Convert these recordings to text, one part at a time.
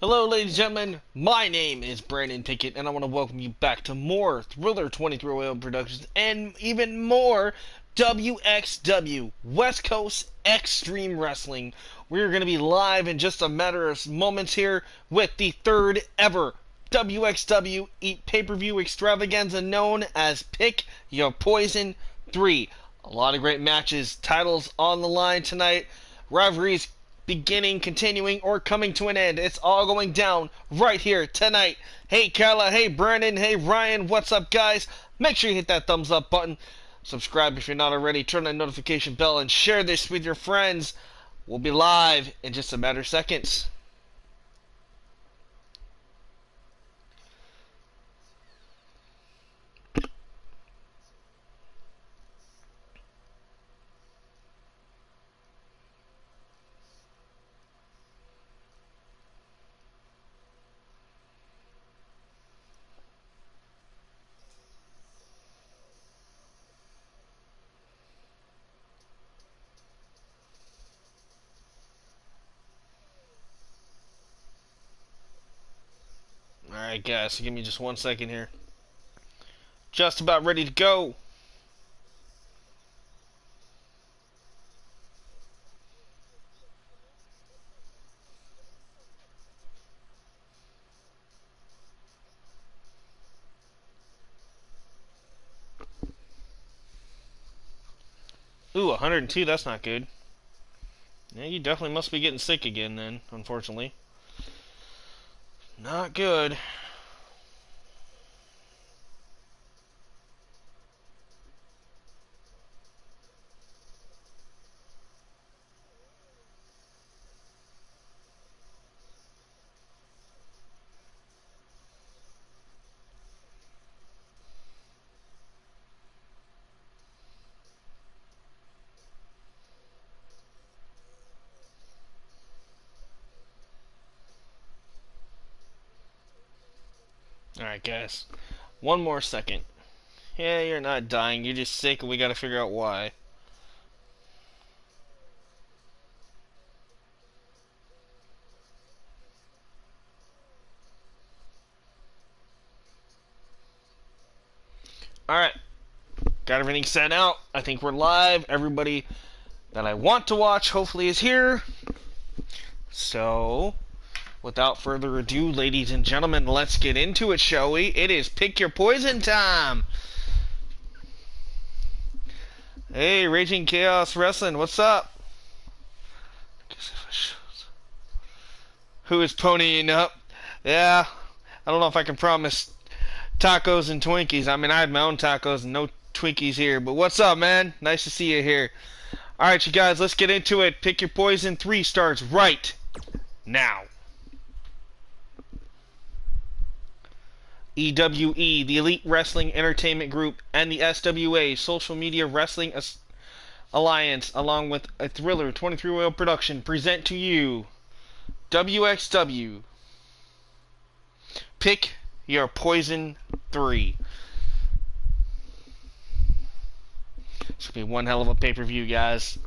Hello, ladies and gentlemen. My name is Brandon Pickett, and I want to welcome you back to more Thriller 23 Oil Productions and even more WxW, West Coast Extreme Wrestling. We're going to be live in just a matter of moments here with the third ever WxW pay-per-view extravaganza known as Pick Your Poison 3. A lot of great matches, titles on the line tonight, rivalries beginning, continuing, or coming to an end. It's all going down right here tonight. Hey Carla, hey Brandon, hey Ryan, what's up guys? Make sure you hit that thumbs up button, subscribe if you're not already, turn that notification bell, and share this with your friends. We'll be live in just a matter of seconds. Alright guys, so give me just 1 second here. Just about ready to go. Ooh, 102, that's not good. Yeah, you definitely must be getting sick again then, unfortunately. Not good. Alright guys, 1 more second. Yeah, you're not dying, you're just sick and we gotta figure out why. Alright, got everything set out. I think we're live. Everybody that I want to watch hopefully is here. So, without further ado, ladies and gentlemen, let's get into it, shall we? It is Pick Your Poison time! Hey, Raging Chaos Wrestling, what's up? Who is ponying up? Yeah, I don't know if I can promise tacos and Twinkies. I mean, I had my own tacos and no Twinkies here, but what's up, man? Nice to see you here. Alright, you guys, let's get into it. Pick Your Poison 3 starts right now. EWE, the Elite Wrestling Entertainment Group, and the SWA, Social Media Wrestling Alliance, along with a Thriller 23 Oil production, present to you WxW Pick Your Poison 3. This will be one hell of a pay-per-view, guys.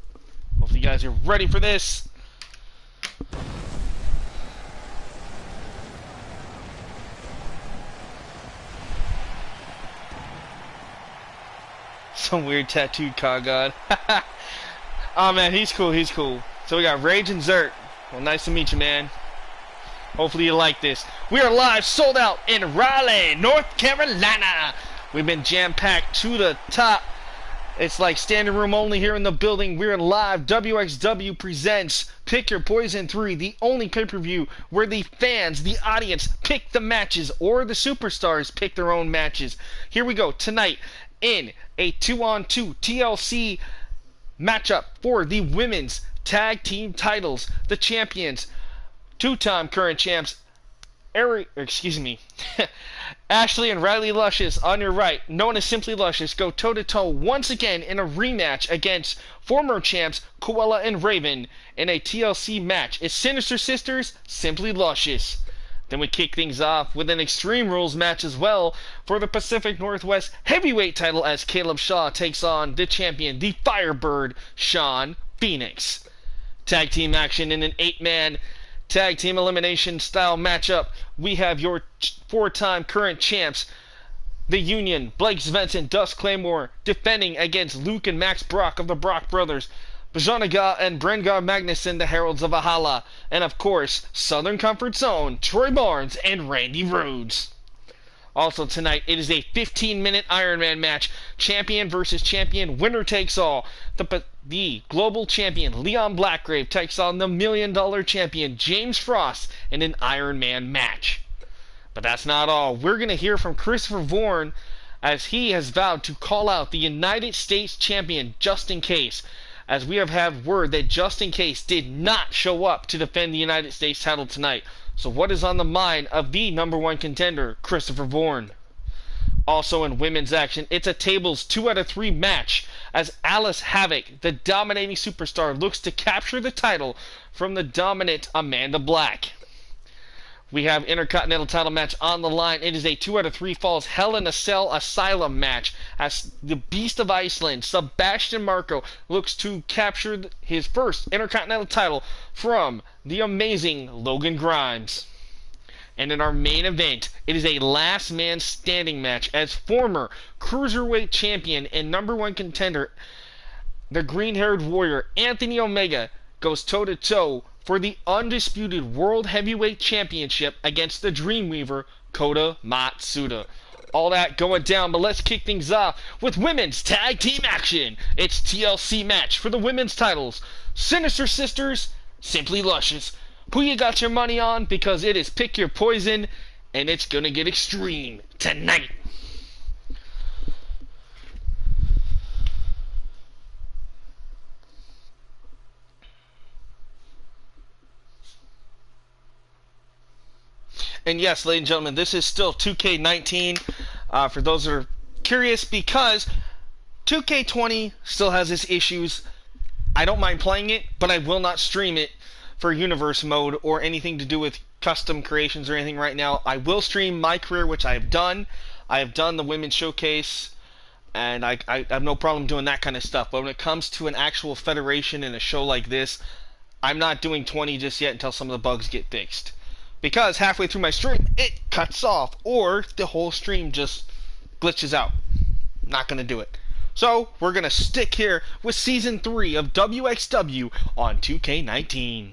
Hopefully you guys are ready for this. Some weird tattooed car god. Oh man, he's cool, he's cool. So we got Rage and Zert. Well, nice to meet you, man. Hopefully you like this. We are live, sold out in Raleigh, North Carolina. We've been jam-packed to the top. It's like standing room only here in the building. We're live. WxW presents Pick Your Poison 3, the only pay-per-view where the fans, the audience, pick the matches, or the superstars pick their own matches. Here we go, tonight, in a 2-on-2 TLC matchup for the women's tag team titles. The champions, two-time current champs, Ashley and Riley Luscious on your right, known as Simply Luscious, go toe-to-toe once again in a rematch against former champs Koala and Raven in a TLC match. It's Sinister Sisters, Simply Luscious. Then we kick things off with an Extreme Rules match as well for the Pacific Northwest Heavyweight title as Caleb Shaw takes on the champion, the Firebird, Sean Phoenix. Tag team action in an 8-man tag team elimination style matchup, we have your 4-time current champs, the Union, Blake Svensson, Dust Claymore, defending against Luke and Max Brock of the Brock Brothers, Bajanaga and Brengar Magnuson, the Heralds of Valhalla, and of course, Southern Comfort Zone, Troy Barnes and Randy Rhodes. Also tonight, it is a 15-minute Iron Man match. Champion versus champion, winner takes all. The global champion, Leon Blackgrave, takes on the $1 million champion, James Frost, in an Iron Man match. But that's not all. We're going to hear from Christopher Vaughan, as he has vowed to call out the United States champion, Just In Case, as we have had word that Just In Case did not show up to defend the United States title tonight. So what is on the mind of the #1 contender, Christopher Vaughan? Also in women's action, it's a tables 2 out of 3 match, as Alice Havoc, the dominating superstar, looks to capture the title from the dominant Amanda Black. We have Intercontinental title match on the line. It is a 2 out of 3 falls Hell in a Cell Asylum match, as the Beast of Iceland, Sebastian Marco, looks to capture his first Intercontinental title from the amazing Logan Grimes. And in our main event, it is a last man standing match, as former Cruiserweight champion and #1 contender, the green-haired warrior Anthony Omega, goes toe-to-toe for the undisputed World Heavyweight Championship against the Dreamweaver, Kota Matsuda. All that going down, but let's kick things off with women's tag team action. It's TLC match for the women's titles. Sinister Sisters, Simply Luscious. Who you got your money on? Because it is Pick Your Poison, and it's gonna get extreme tonight. And yes, ladies and gentlemen, this is still 2K19, for those that are curious, because 2K20 still has its issues. I don't mind playing it, but I will not stream it for Universe mode or anything to do with custom creations or anything right now. I will stream my career, which I have done. I have done the Women's Showcase, and I have no problem doing that kind of stuff. But when it comes to an actual federation and a show like this, I'm not doing 20 just yet until some of the bugs get fixed. Because halfway through my stream, it cuts off, or the whole stream just glitches out. Not going to do it. So, we're going to stick here with Season 3 of WxW on 2K19.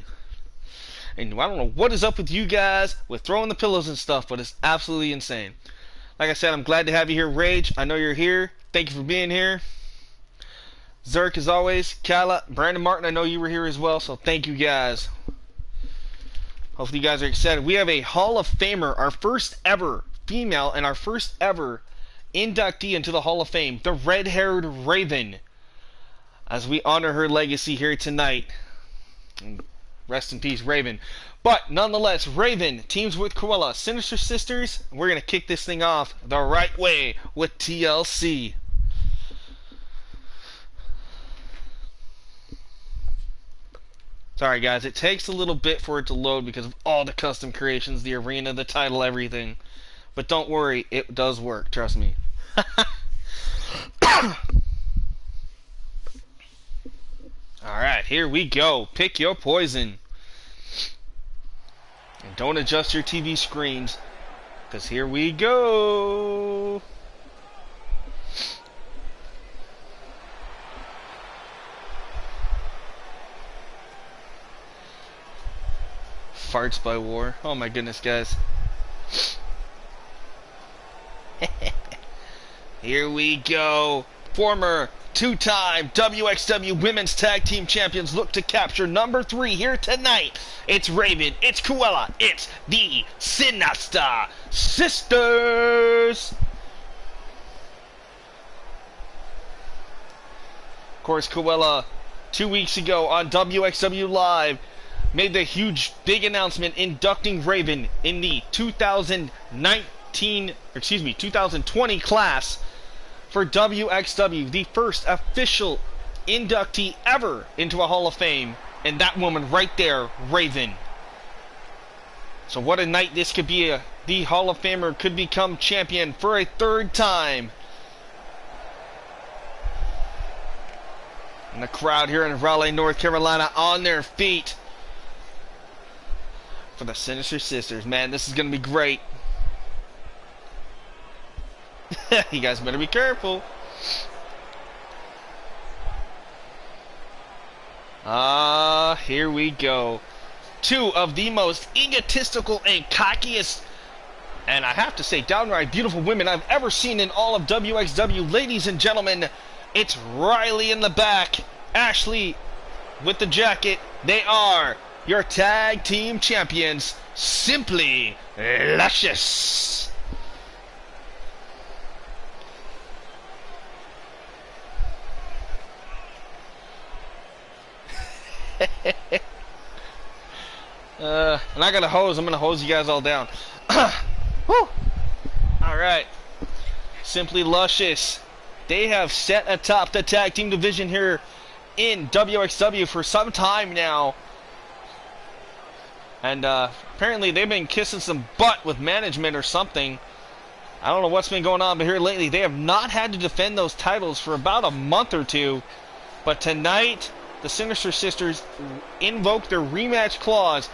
And I don't know what is up with you guys with throwing the pillows and stuff, but it's absolutely insane. Like I said, I'm glad to have you here, Rage. I know you're here. Thank you for being here. Zerk, as always. Kala, Brandon Martin, I know you were here as well, so thank you guys. Hopefully you guys are excited. We have a Hall of Famer, our first ever female and our first ever inductee into the Hall of Fame, the red-haired Raven, as we honor her legacy here tonight. Rest in peace, Raven. But nonetheless, Raven teams with Cruella, Sinister Sisters. We're going to kick this thing off the right way with TLC. Sorry guys, it takes a little bit for it to load because of all the custom creations, the arena, the title, everything. But don't worry, it does work, trust me. Alright, here we go. Pick your poison. And don't adjust your TV screens, because here we go. Farts by War. Oh my goodness, guys. Here we go. Former two-time WxW Women's Tag Team Champions look to capture #3 here tonight. It's Raven, it's Cruella, it's the Sinister Sisters. Of course, Cruella, 2 weeks ago on WxW Live, made the huge, big announcement inducting Raven in the 2020 class for WxW, the first official inductee ever into a Hall of Fame, and that woman right there, Raven. So what a night this could be. The Hall of Famer could become champion for a 3rd time. And the crowd here in Raleigh, North Carolina on their feet. for the Sinister Sisters. Man, this is going to be great. You guys better be careful. Here we go. Two of the most egotistical and cockiest, and I have to say downright beautiful women I've ever seen in all of WxW. Ladies and gentlemen, it's Riley in the back, Ashley with the jacket. They are your tag team champions, Simply Luscious. And I got a hose. I'm gonna hose you guys all down. Woo! Alright. Simply Luscious. They have set atop the tag team division here in WxW for some time now. And apparently they've been kissing some butt with management or something. I don't know what's been going on, but here lately they have not had to defend those titles for about a month or two. But tonight, the Sinister Sisters invoked their rematch clause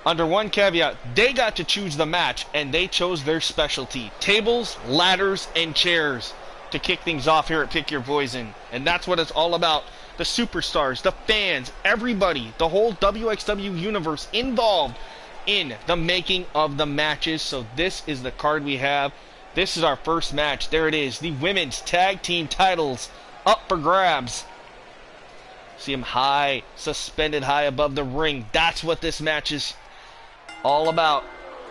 under one caveat. They got to choose the match, and they chose their specialty: tables, ladders, and chairs to kick things off here at Pick Your Poison. And that's what it's all about. The superstars, the fans, everybody, the whole WxW universe involved in the making of the matches. So this is the card we have. This is our first match. There it is. The women's tag team titles up for grabs. See them high, suspended high above the ring. That's what this match is all about.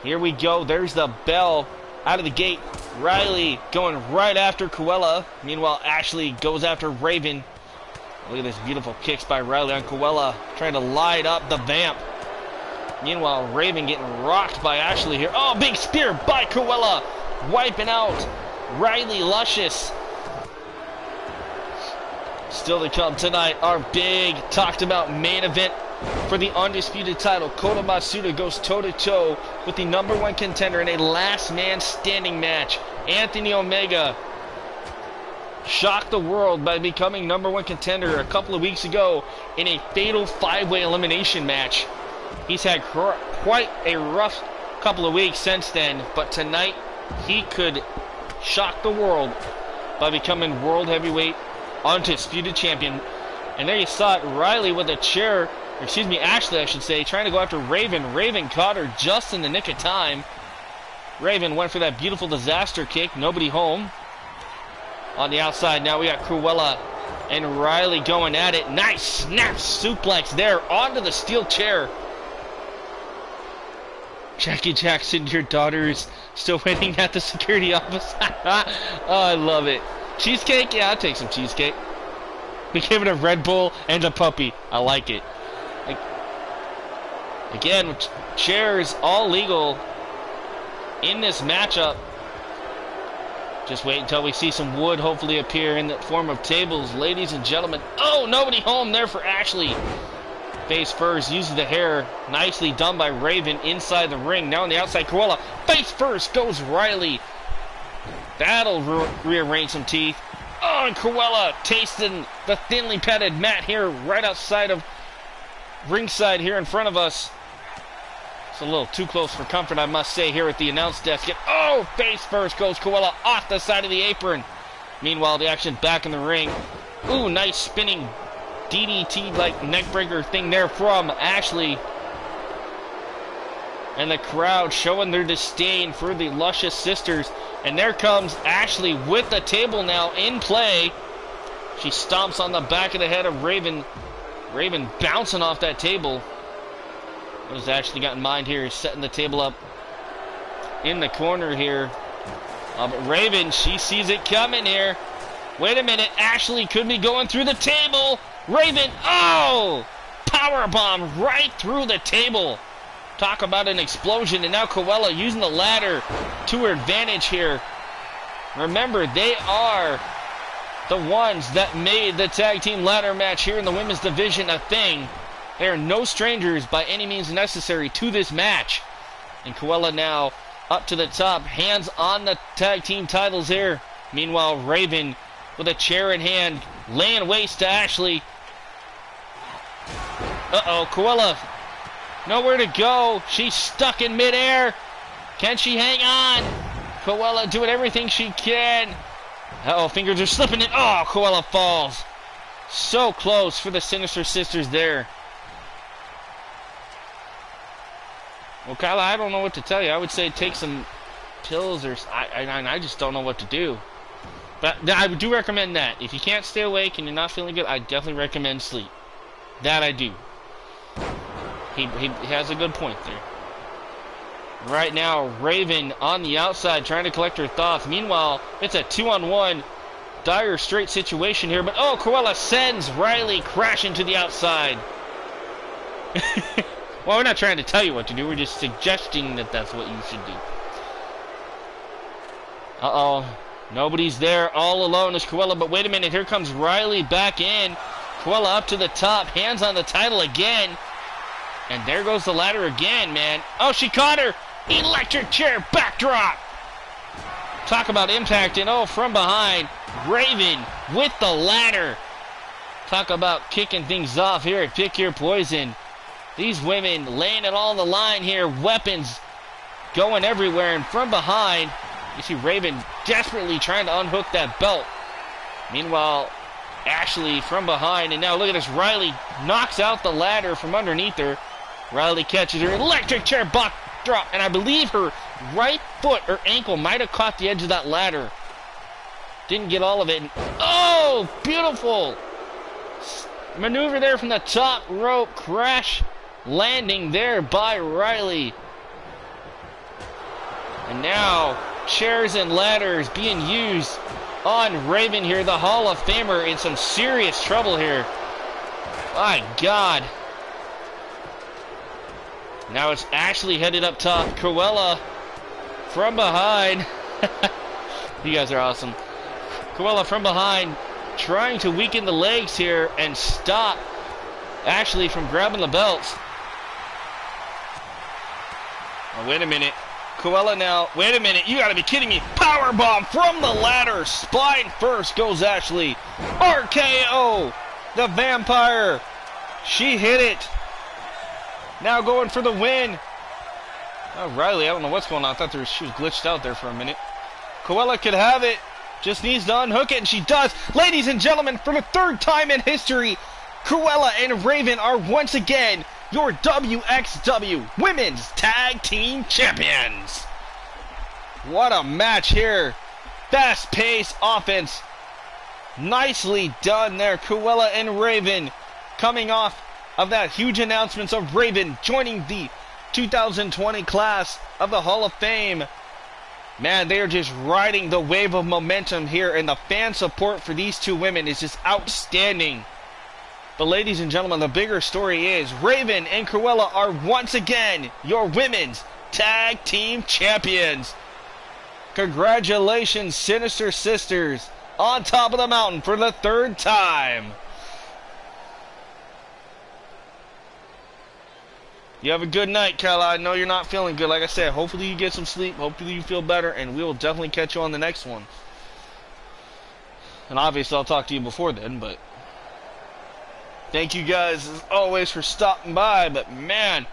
Here we go. There's the bell out of the gate. Riley going right after Cruella. Meanwhile, Ashley goes after Raven. Look at this beautiful kicks by Riley on Cruella, trying to light up the vamp. Meanwhile, Raven getting rocked by Ashley here. Oh, big spear by Cruella, wiping out Riley Luscious. Still to come tonight, our big talked about main event for the undisputed title. Kota Matsuda goes toe-to-toe with the #1 contender in a last man standing match. Anthony Omega shocked the world by becoming #1 contender a couple of weeks ago in a fatal 5-way elimination match. He's had quite a rough couple of weeks since then, but tonight he could shock the world by becoming world heavyweight undisputed champion. And there you saw it, Riley with a chair, excuse me, Ashley I should say, trying to go after Raven. Raven caught her just in the nick of time. Raven went for that beautiful disaster kick, nobody home. On the outside now we got Cruella and Riley going at it. Nice snap suplex there onto the steel chair. Jackie Jackson, your daughter is still waiting at the security office. Oh, I love it. Cheesecake? Yeah, I'll take some cheesecake. We give it a Red Bull and a puppy. I like it. Again, chairs all legal in this matchup. Just wait until we see some wood hopefully appear in the form of tables, ladies and gentlemen. Oh, nobody home there for Ashley. Face first, uses the hair. Nicely done by Raven inside the ring. Now on the outside, Cruella. Face first goes Riley. That'll rearrange some teeth. Oh, and Cruella tasting the thinly padded mat here right outside of ringside here in front of us. It's a little too close for comfort, I must say, here at the announce desk. Oh, face first goes Cruella off the side of the apron. Meanwhile, the action back in the ring. Ooh, nice spinning DDT-like neckbreaker thing there from Ashley. And the crowd showing their disdain for the Luscious Sisters. And there comes Ashley with the table now in play. She stomps on the back of the head of Raven. Raven bouncing off that table. What has Ashley got in mind here? Setting the table up in the corner here. But Raven, she sees it coming here. Wait a minute. Ashley could be going through the table. Raven, oh! Powerbomb right through the table. Talk about an explosion. And now Cruella using the ladder to her advantage here. Remember, they are the ones that made the tag team ladder match here in the women's division a thing. They are no strangers by any means necessary to this match. And Cruella now up to the top, hands on the tag team titles here. Meanwhile, Raven with a chair in hand, laying waste to Ashley. Uh-oh, Cruella Nowhere to go. She's stuck in midair. Can she hang on? Cruella doing everything she can. Uh-oh, fingers are slipping in. Oh, Cruella falls. So close for the Sinister Sisters there. Well, Kyla, I don't know what to tell you. I would say take some pills or... I just don't know what to do. But I do recommend that. If you can't stay awake and you're not feeling good, I definitely recommend sleep. That I do. He has a good point there. Right now, Raven on the outside trying to collect her thoughts. Meanwhile, it's a 2-on-1 dire straight situation here. But, oh, Cruella sends Riley crashing to the outside. Well, we're not trying to tell you what to do. We're just suggesting that that's what you should do. Uh-oh. Nobody's there. All alone is Cruella. But wait a minute. Here comes Riley back in. Cruella up to the top. Hands on the title again. And there goes the ladder again, man. Oh, she caught her. Electric chair backdrop. Talk about impact. And, oh, from behind, Raven with the ladder. Talk about kicking things off here at Pick Your Poison. These women laying it all on the line here. Weapons going everywhere. And from behind, you see Raven desperately trying to unhook that belt. Meanwhile, Ashley from behind. And now look at this. Riley knocks out the ladder from underneath her. Riley catches her. Electric chair drop. And I believe her right foot or ankle might have caught the edge of that ladder. Didn't get all of it. And, oh, beautiful maneuver there from the top rope. Crash landing there by Riley. And now chairs and ladders being used on Raven here. The Hall of Famer in some serious trouble here. My God. Now it's Ashley headed up top. Cruella from behind. You guys are awesome. Cruella from behind trying to weaken the legs here and stop Ashley from grabbing the belts. Oh, wait a minute. Cruella now. Wait a minute. You gotta be kidding me. Powerbomb from the ladder. Spine first goes Ashley. RKO. The vampire. She hit it. Now going for the win. Oh, Riley, I don't know what's going on. I thought she was glitched out there for a minute. Cruella could have it. Just needs to unhook it, and she does. Ladies and gentlemen, for the third time in history, Cruella and Raven are once again your WxW Women's Tag Team Champions. What a match here. Fast-paced offense. Nicely done there. Cruella and Raven coming off of that huge announcements of Raven joining the 2020 class of the Hall of Fame. Man, they are just riding the wave of momentum here, and the fan support for these two women is just outstanding. But ladies and gentlemen, the bigger story is Raven and Cruella are once again your Women's Tag Team Champions. Congratulations, Sinister Sisters, on top of the mountain for the third time. You have a good night, Kayla. I know you're not feeling good. Like I said, hopefully you get some sleep. Hopefully you feel better, and we will definitely catch you on the next one. And obviously I'll talk to you before then, but thank you guys, as always, for stopping by. But, man,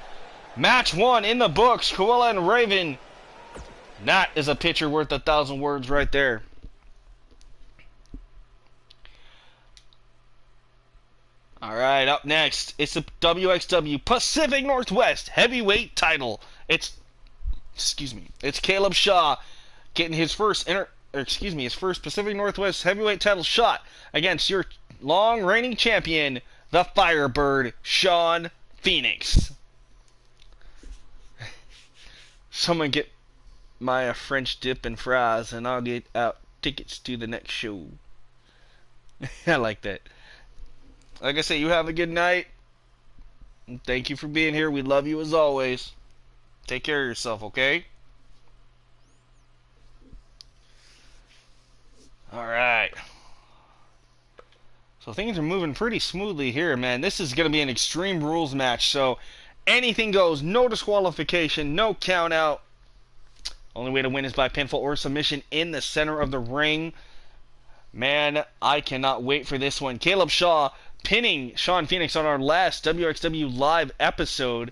match one in the books. Cruella and Raven. That is a picture worth 1,000 words right there. Alright, up next, it's the WxW Pacific Northwest Heavyweight title. It's Caleb Shaw getting his first Pacific Northwest Heavyweight title shot against your long reigning champion, the Firebird, Sean Phoenix. Someone get my French dip and fries, and I'll get out tickets to the next show. I like that. Like I said, you have a good night. Thank you for being here. We love you as always. Take care of yourself, okay? Alright. So things are moving pretty smoothly here, man. This is going to be an Extreme Rules match. So anything goes. No disqualification. No count out. Only way to win is by pinfall or submission in the center of the ring. Man, I cannot wait for this one. Caleb Shaw pinning Sean Phoenix on our last WxW Live episode.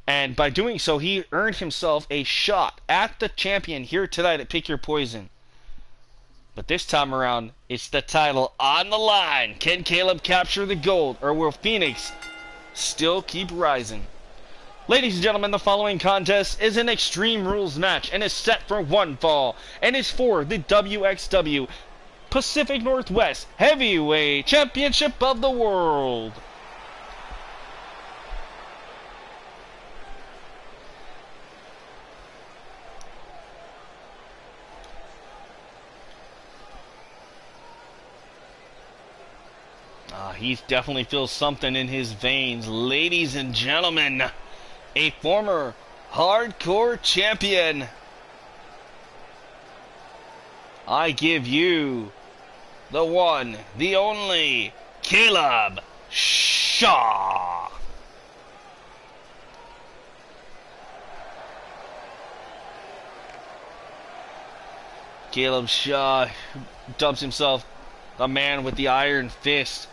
And by doing so, he earned himself a shot at the champion here tonight at Pick Your Poison. But this time around, it's the title on the line. Can Caleb capture the gold, or will Phoenix still keep rising? Ladies and gentlemen, the following contest is an Extreme Rules match and is set for one fall, and is for the WxW Pacific Northwest Heavyweight Championship of the World. He definitely feels something in his veins. Ladies and gentlemen, a former hardcore champion. I give you the one, the only, Caleb Shaw. Caleb Shaw dubs himself the man with the iron fist.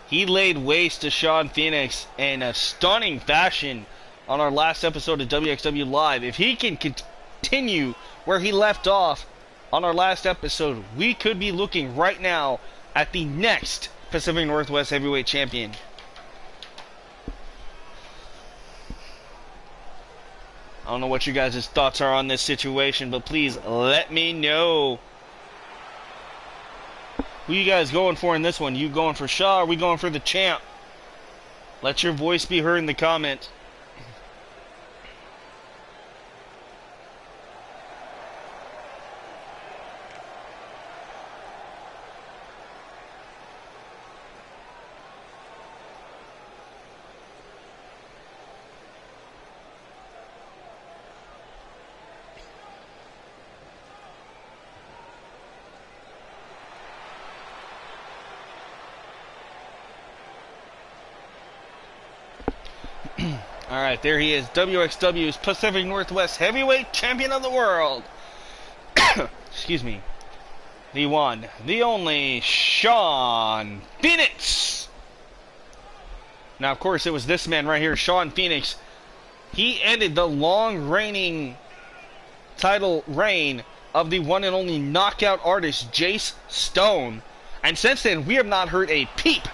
He laid waste to Sean Phoenix in a stunning fashion on our last episode of WxW Live. If he can continue where he left off on our last episode, we could be looking right now at the next Pacific Northwest Heavyweight Champion. I don't know what you guys' thoughts are on this situation, but please let me know. Who you guys going for in this one? You going for Shaw, or are we going for the champ? Let your voice be heard in the comments. Alright, there he is, WxW's Pacific Northwest Heavyweight Champion of the World. Excuse me. The one, the only, Sean Phoenix. Now, of course, it was this man right here, Sean Phoenix. He ended the long reigning title reign of the one and only knockout artist, Jace Stone. And since then, we have not heard a peep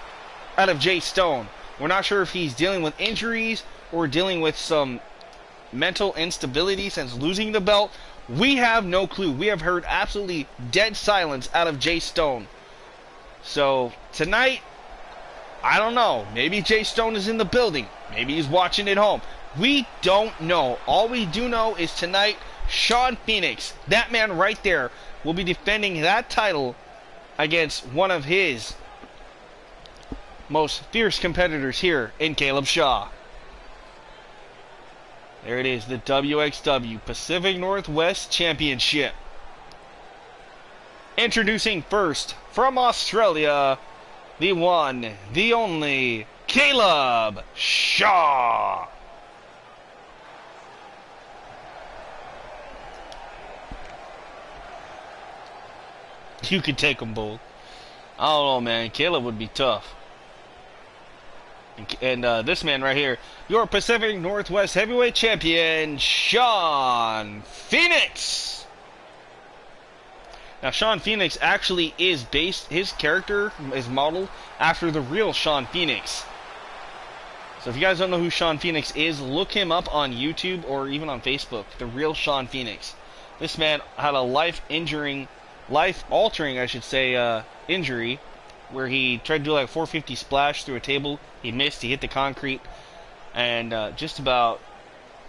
out of Jace Stone. We're not sure if he's dealing with injuries or dealing with some mental instability since losing the belt. We have no clue. We have heard absolutely dead silence out of Jay Stone. So tonight, I don't know. Maybe Jay Stone is in the building. Maybe he's watching at home. We don't know. All we do know is tonight, Sean Phoenix, that man right there, will be defending that title against one of his most fierce competitors here in Caleb Shaw. There it is, the WxW Pacific Northwest Championship. Introducing first, from Australia, the one, the only, Caleb Shaw. You could take them both. I don't know, man. Caleb would be tough. And this man right here, your Pacific Northwest Heavyweight Champion, Sean Phoenix. Now, Sean Phoenix actually is based, his character is modeled after the real Sean Phoenix. So if you guys don't know who Sean Phoenix is, look him up on YouTube or even on Facebook, the real Sean Phoenix. This man had a life-altering, I should say, injury, where he tried to do like a 450 splash through a table. He missed, he hit the concrete, and just about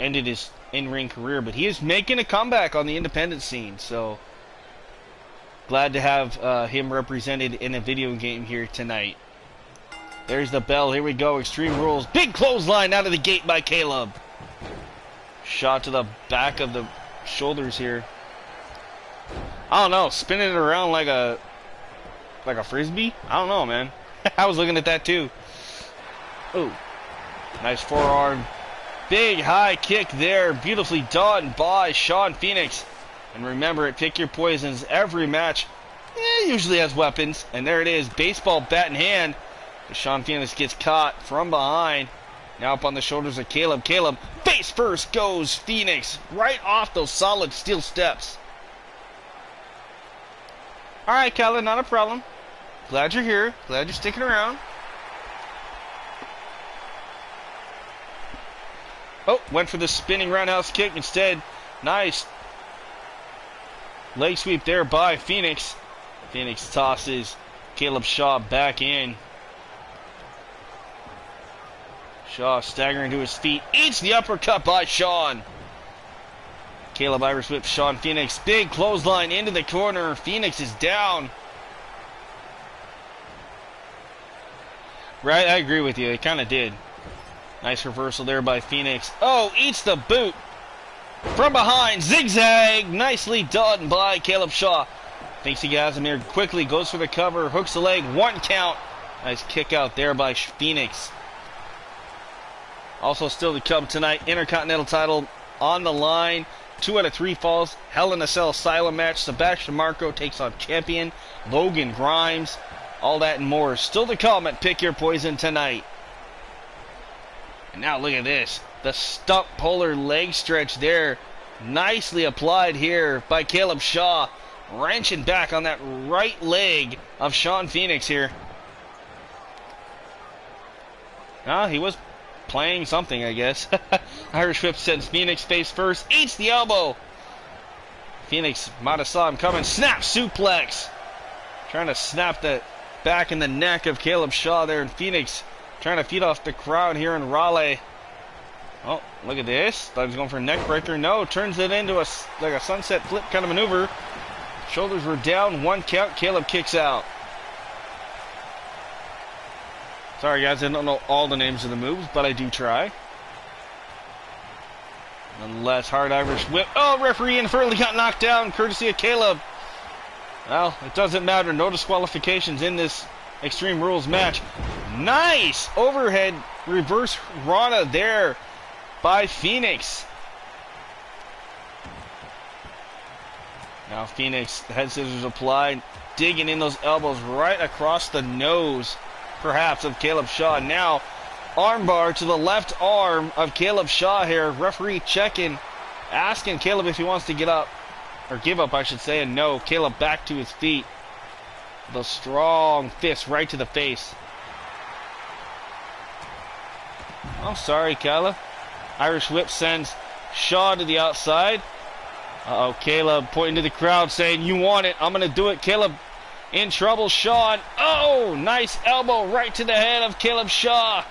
ended his in-ring career. But he is making a comeback on the independent scene, so glad to have him represented in a video game here tonight. There's the bell, here we go, Extreme Rules. Big clothesline out of the gate by Caleb. Shot to the back of the shoulders here. I don't know, spinning it around like a frisbee? I don't know, man. I was looking at that too. Ooh. Nice forearm. Big high kick there. Beautifully done by Sean Phoenix. And remember, at Pick Your Poisons, every match usually has weapons. And there it is. Baseball bat in hand. Sean Phoenix gets caught from behind. Now up on the shoulders of Caleb. Caleb, face Face first goes Phoenix. Right off those solid steel steps. Alright, Kyla, not a problem. Glad you're here. Glad you're sticking around. Oh, went for the spinning roundhouse kick instead. Nice leg sweep there by Phoenix. Phoenix tosses Caleb Shaw back in. Shaw staggering to his feet. Eats the uppercut by Sean. Caleb Irish whips Sean Phoenix. Big clothesline into the corner. Phoenix is down. Right, I agree with you. It kind of did. Nice reversal there by Phoenix. Oh, eats the boot. From behind, zigzag. Nicely done by Caleb Shaw. Thinks he has him here quickly. Goes for the cover. Hooks the leg. 1 count. Nice kick out there by Phoenix. Also still to come tonight. Intercontinental title on the line. 2 out of 3 falls. Hell in a Cell Asylum match. Sebastian Marco takes on champion Logan Grimes. All that and more still to come at Pick Your Poison tonight. And now look at this. The stump puller leg stretch there. Nicely applied here by Caleb Shaw. Wrenching back on that right leg of Sean Phoenix here. He was playing something, I guess. Irish whip sends Phoenix face first. Eats the elbow. Phoenix might have saw him coming. Snap suplex. Trying to snap the back in the neck of Caleb Shaw there. And Phoenix trying to feed off the crowd here in Raleigh. Oh, look at this. Thought he was going for a neck breaker. No, turns it into like a sunset flip kind of maneuver. Shoulders were down. 1 count. Caleb kicks out. Sorry, guys. I don't know all the names of the moves, but I do try. Nonetheless, hard Irish whip. Oh, referee inadvertently got knocked down, courtesy of Caleb. Well, it doesn't matter. No disqualifications in this Extreme Rules match. Nice overhead reverse Rana there by Phoenix. Now Phoenix, head scissors applied, digging in those elbows right across the nose, perhaps, of Caleb Shaw. Now armbar to the left arm of Caleb Shaw here. Referee checking, asking Caleb if he wants to get up, or give up, I should say, and no. Caleb back to his feet. The strong fist right to the face. Oh, sorry, Kyla. Irish whip sends Shaw to the outside. Uh-oh, Caleb pointing to the crowd saying, "You want it, I'm going to do it." Caleb in trouble. Shaw. Oh, nice elbow right to the head of Caleb Shaw.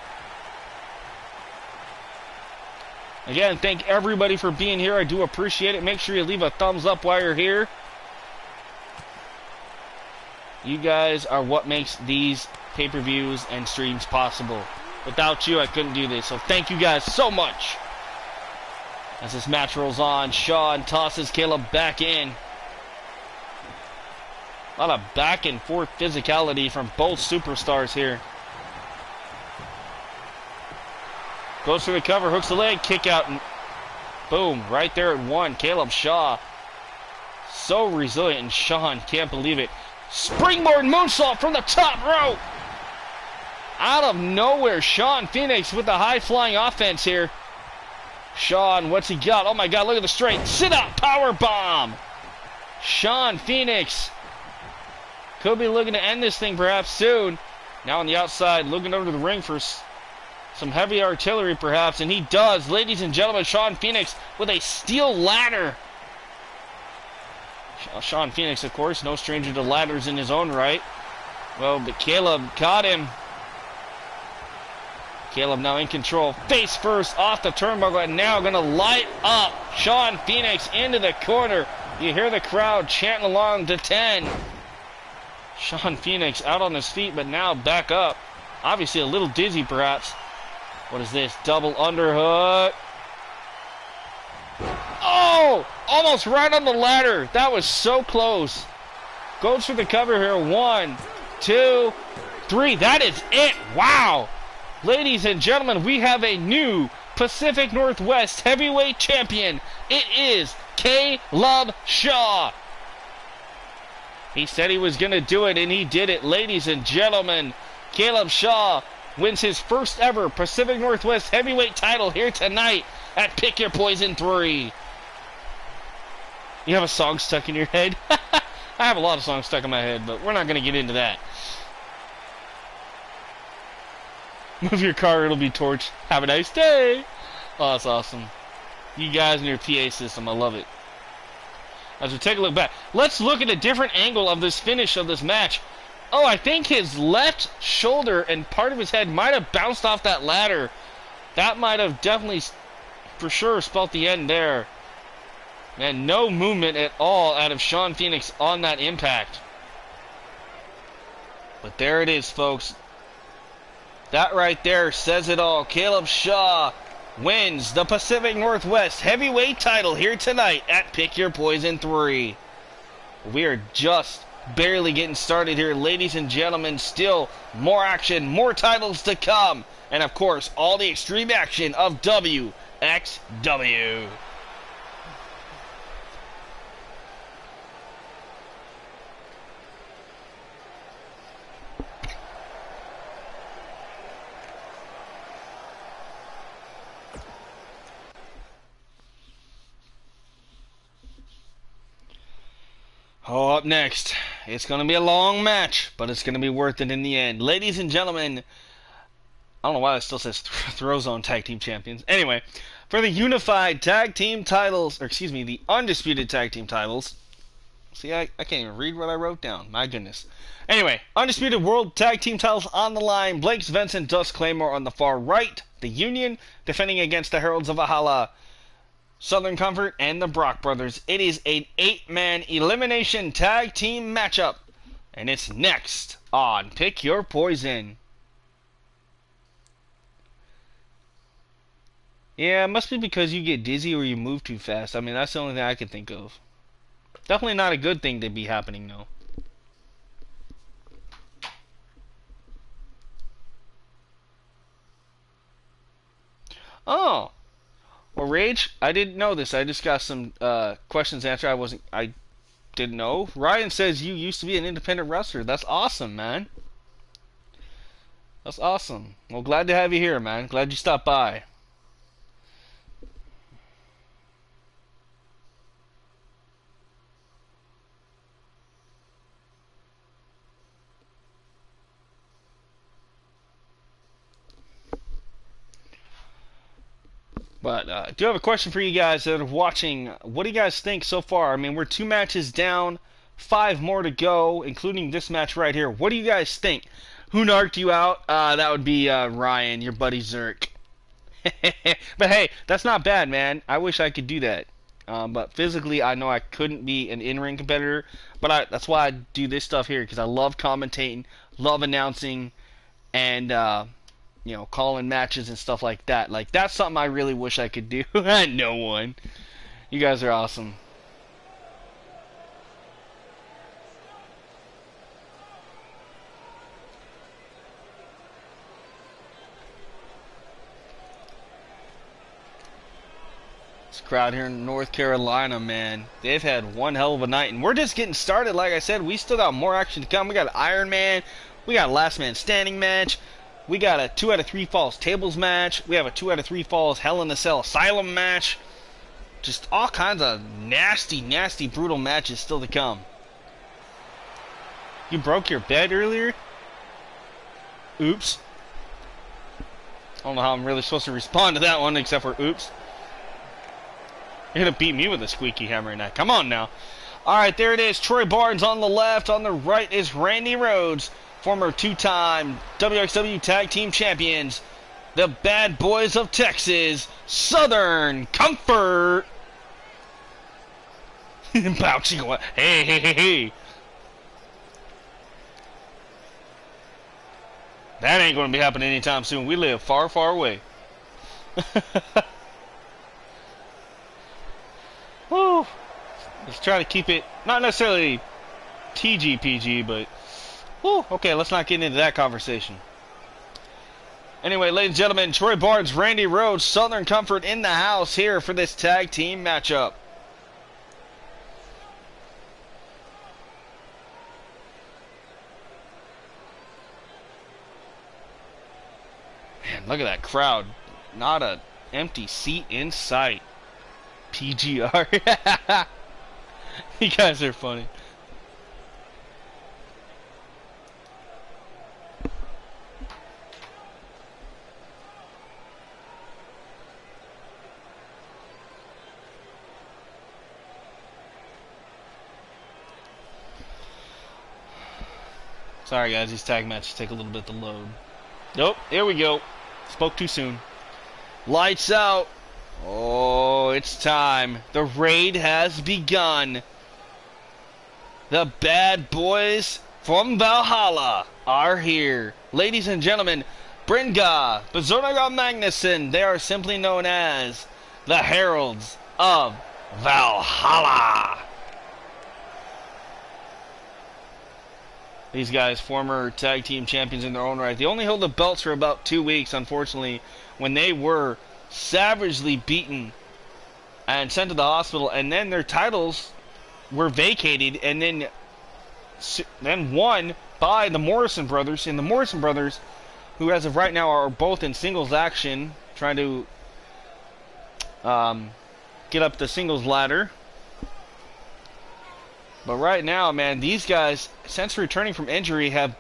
Again, thank everybody for being here. I do appreciate it. Make sure you leave a thumbs up while you're here. You guys are what makes these pay-per-views and streams possible. Without you, I couldn't do this. So thank you guys so much. As this match rolls on, Shaw tosses Caleb back in. A lot of back and forth physicality from both superstars here. Goes for the cover, hooks the leg, kick out, and boom, right there at 1. Caleb Shaw. So resilient, and Sean can't believe it. Springboard moonsault from the top rope. Out of nowhere, Sean Phoenix with the high-flying offense here. Sean, what's he got? Oh my God, look at the straight. Sit-up power bomb. Sean Phoenix could be looking to end this thing perhaps soon. Now on the outside, looking over to the ring for some heavy artillery perhaps, and he does. Ladies and gentlemen, Sean Phoenix with a steel ladder. Sean Phoenix, of course, no stranger to ladders in his own right. Well, but Caleb caught him. Caleb now in control. Face first off the turnbuckle, and now going to light up Sean Phoenix into the corner. You hear the crowd chanting along to 10. Sean Phoenix out on his feet, but now back up. Obviously a little dizzy, perhaps. What is this? Double underhook. Oh! Almost right on the ladder. That was so close. Goes for the cover here. 1, 2, 3. That is it. Wow. Ladies and gentlemen, we have a new Pacific Northwest heavyweight champion. It is Caleb Shaw. He said he was going to do it, and he did it. Ladies and gentlemen, Caleb Shaw wins his first ever Pacific Northwest heavyweight title here tonight at Pick Your Poison 3. You have a song stuck in your head? I have a lot of songs stuck in my head, but we're not going to get into that. Move your car, it'll be torched. Have a nice day. Oh, that's awesome. You guys and your PA system, I love it. As we take a look back, let's look at a different angle of this finish of this match. Oh, I think his left shoulder and part of his head might have bounced off that ladder. That might have definitely, for sure, spelt the end there. Man, no movement at all out of Sean Phoenix on that impact. But there it is, folks. That right there says it all. Caleb Shaw wins the Pacific Northwest heavyweight title here tonight at Pick Your Poison 3. We are just barely getting started here, ladies and gentlemen. Still more action, more titles to come, and of course all the extreme action of WxW. Oh, up next, it's going to be a long match, but it's going to be worth it in the end. Ladies and gentlemen, I don't know why it still says thrillzone tag team champions. Anyway, for the unified tag team titles, or excuse me, the undisputed tag team titles. See, I can't even read what I wrote down. My goodness. Anyway, undisputed world tag team titles on the line. Blake Svensson, Dust Claymore on the far right. The Union defending against the Heralds of Valhalla, Southern Comfort, and the Brock Brothers. It is an 8-man elimination tag team matchup, and it's next on Pick Your Poison. Yeah, it must be because you get dizzy or you move too fast. I mean, that's the only thing I can think of. Definitely not a good thing to be happening, though. Oh. Well, Rage, I didn't know this. I just got some questions answered. I didn't know. Ryan says you used to be an independent wrestler. That's awesome, man. That's awesome. Well, glad to have you here, man. Glad you stopped by. But I do have a question for you guys that are watching. What do you guys think so far? I mean, we're 2 matches down, 5 more to go, including this match right here. What do you guys think? Who knocked you out? That would be Ryan, your buddy Zerk. But hey, that's not bad, man. I wish I could do that. But physically, I know I couldn't be an in-ring competitor. But that's why I do this stuff here, because I love commentating, love announcing, and you know, calling matches and stuff like that. Like, that's something I really wish I could do. No one. You guys are awesome. This crowd here in North Carolina, man, they've had one hell of a night. And we're just getting started. Like I said, we still got more action to come. We got Iron Man. We got a Last Man Standing match. We got a 2 out of 3 falls tables match. We have a 2 out of 3 falls Hell in a Cell Asylum match. Just all kinds of nasty, nasty, brutal matches still to come. You broke your bed earlier? Oops. I don't know how I'm really supposed to respond to that one except for oops. You're going to beat me with a squeaky hammer now. Come on now. Alright, there it is. Troy Barnes on the left. On the right is Randy Rhodes, former 2-time WxW Tag Team Champions, the Bad Boys of Texas, Southern Comfort. Bouncing away. Hey, hey, hey, hey. That ain't going to be happening anytime soon. We live far, far away. Woo. Let's try to keep it, not necessarily TGPG, but whew, okay, let's not get into that conversation. Anyway, ladies and gentlemen, Troy Barnes, Randy Rhodes, Southern Comfort in the house here for this tag team matchup. Man, look at that crowd. Not a empty seat in sight. PGR. You guys are funny. Sorry guys, these tag matches take a little bit to load. Nope, here we go. Spoke too soon. Lights out. Oh, it's time. The raid has begun. The bad boys from Valhalla are here. Ladies and gentlemen, Brynga, Bezonaga Magnuson, they are simply known as the Heralds of Valhalla. These guys, former tag team champions in their own right. They only held the belts for about 2 weeks, unfortunately, when they were savagely beaten and sent to the hospital, and then their titles were vacated and then won by the Morrison brothers. And the Morrison brothers, who as of right now are both in singles action, trying to get up the singles ladder. But right now, man, these guys, since returning from injury, have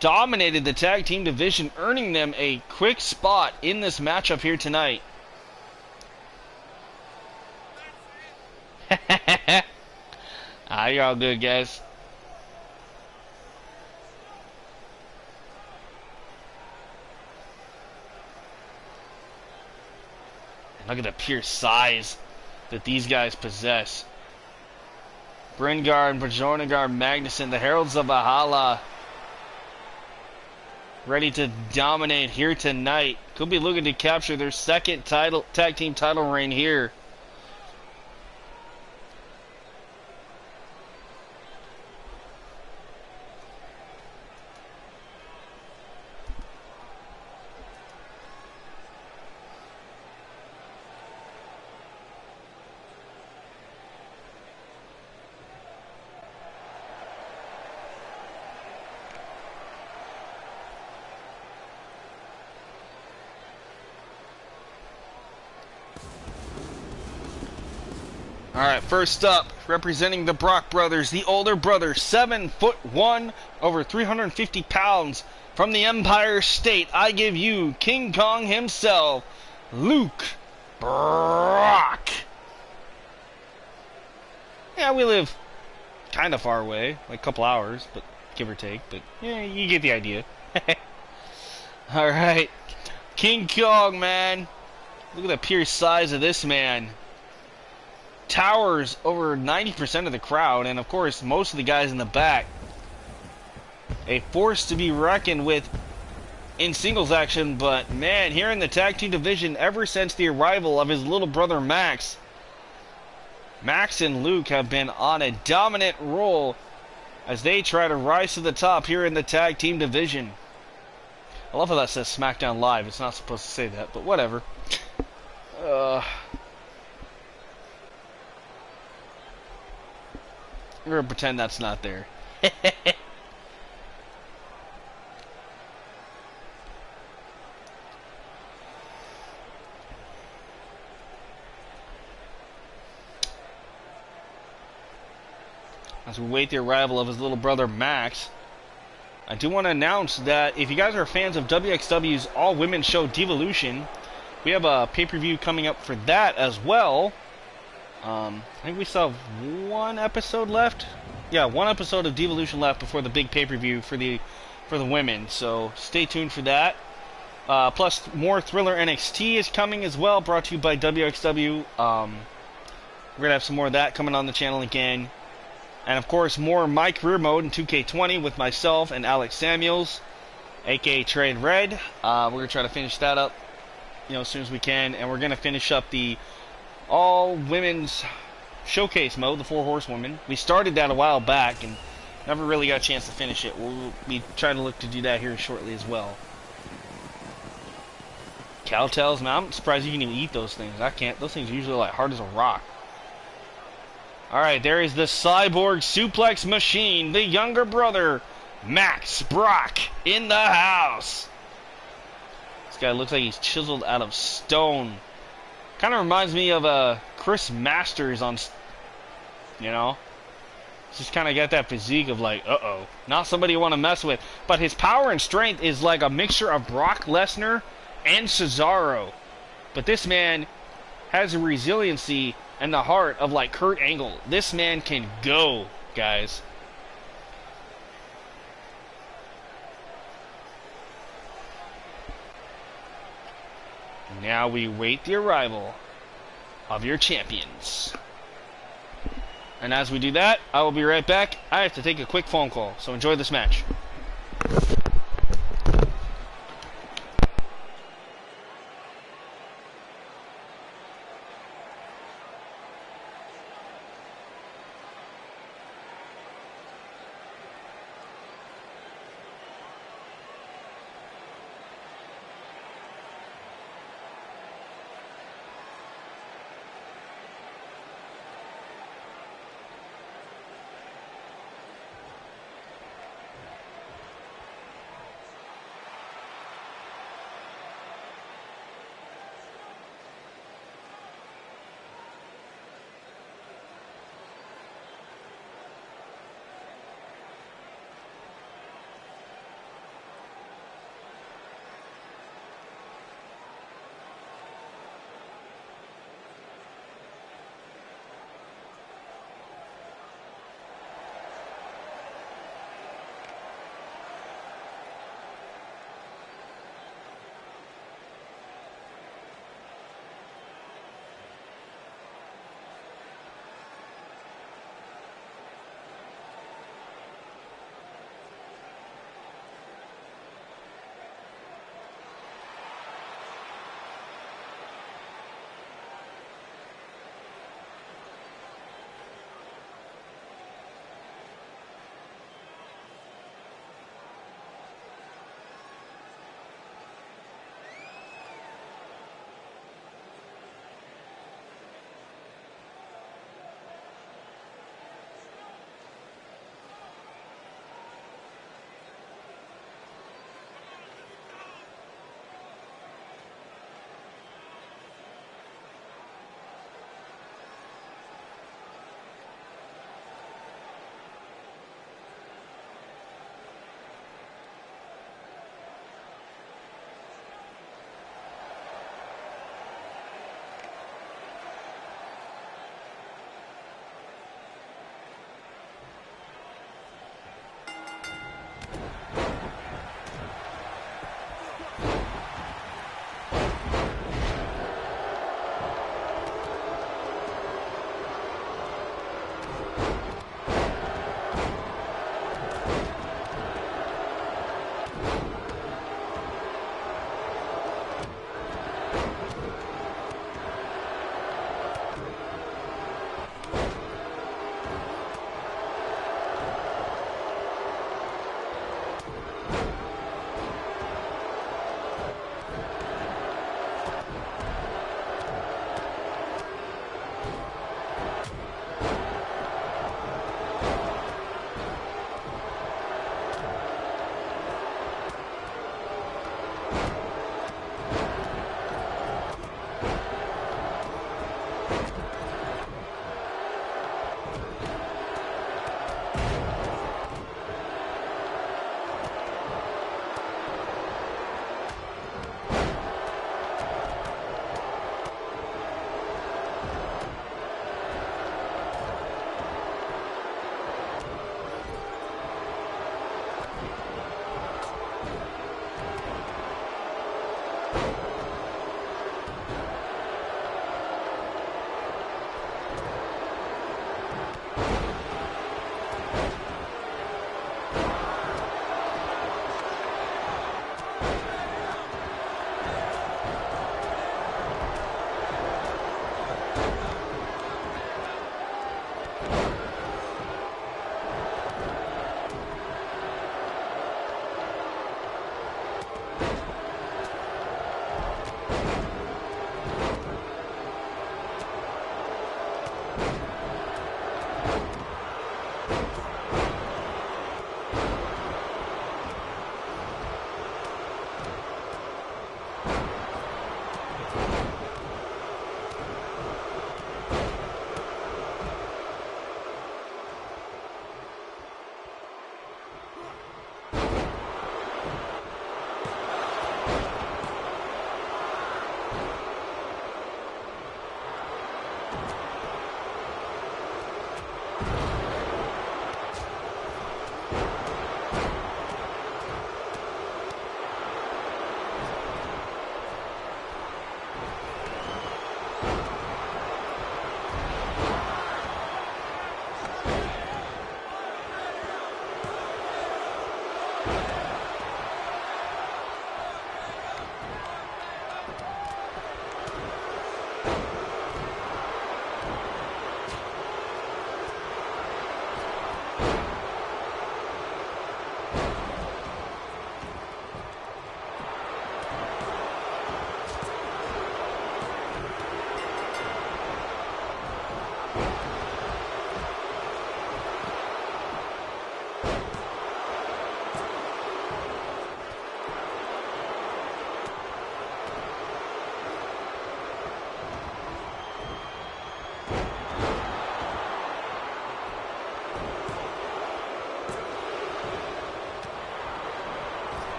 dominated the tag team division, earning them a quick spot in this matchup here tonight. You're all good, guys. And look at the pure size that these guys possess. Bryngar and Bjornagar Magnuson, the Heralds of Valhalla, ready to dominate here tonight. Could be looking to capture their second tag team title reign here. Alright, first up, representing the Brock brothers, the older brother, 7'1", over 350 pounds, from the Empire State. I give you King Kong himself, Luke Brock. Yeah, we live kind of far away, like a couple hours, but give or take, but yeah, you get the idea. Alright, King Kong, man. Look at the pure size of this man. Towers over 90% of the crowd, and of course most of the guys in the back. A force to be reckoned with in singles action, but man, here in the tag team division, ever since the arrival of his little brother Max and Luke have been on a dominant roll as they try to rise to the top here in the tag team division. I love how that says SmackDown Live. It's not supposed to say that, but whatever. We're gonna pretend that's not there. As we wait the arrival of his little brother Max, I do want to announce that if you guys are fans of WxW's all-women show Divalution, we have a pay-per-view coming up for that as well. I think we still have one episode left. Yeah, one episode of Devolution left before the big pay-per-view for the women. So stay tuned for that. Plus, more Thriller NXT is coming as well, brought to you by WxW. We're gonna have some more of that coming on the channel again, and of course more My Career Mode in 2K20 with myself and Alex Samuels, aka Trade Red. We're gonna try to finish that up, as soon as we can, and we're gonna finish up the all women's showcase mode, the 4 horsewomen. We started that a while back and never really got a chance to finish it. We'll be trying to look to do that here shortly as well. Cowtails, man, I'm surprised you can even eat those things. I can't. Those things are usually like hard as a rock. Alright, there is the Cyborg Suplex Machine, the younger brother, Max Brock, in the house. This guy looks like he's chiseled out of stone. Kind of reminds me of Chris Masters on, you know. Just kind of got that physique of like, uh-oh, not somebody you want to mess with. But his power and strength is like a mixture of Brock Lesnar and Cesaro. But this man has a resiliency and the heart of like Kurt Angle. This man can go, guys. Now we wait the arrival of your champions. And as we do that, I will be right back. I have to take a quick phone call, so enjoy this match.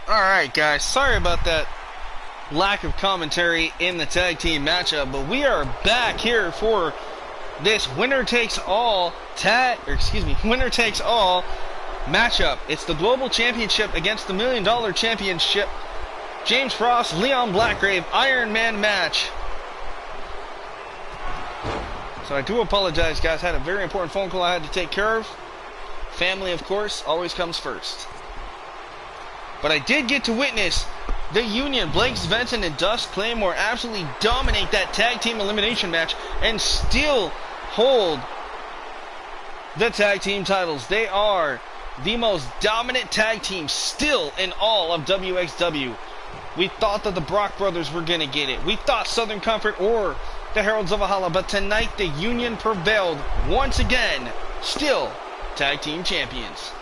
Alright guys, sorry about that lack of commentary in the tag team matchup, but we are back here for this winner takes all winner takes all matchup. It's the Global Championship against the $1 Million Championship. James Frost, Leon Blackgrave, Iron Man match. So I do apologize guys, had a very important phone call I had to take care of. Family, of course, always comes first. But I did get to witness the Union, Blake Svensson and Dust Claymore, absolutely dominate that tag team elimination match and still hold the tag team titles. They are the most dominant tag team still in all of WxW. We thought that the Brock brothers were going to get it. We thought Southern Comfort or the Heralds of Valhalla, but tonight the Union prevailed once again, still tag team champions.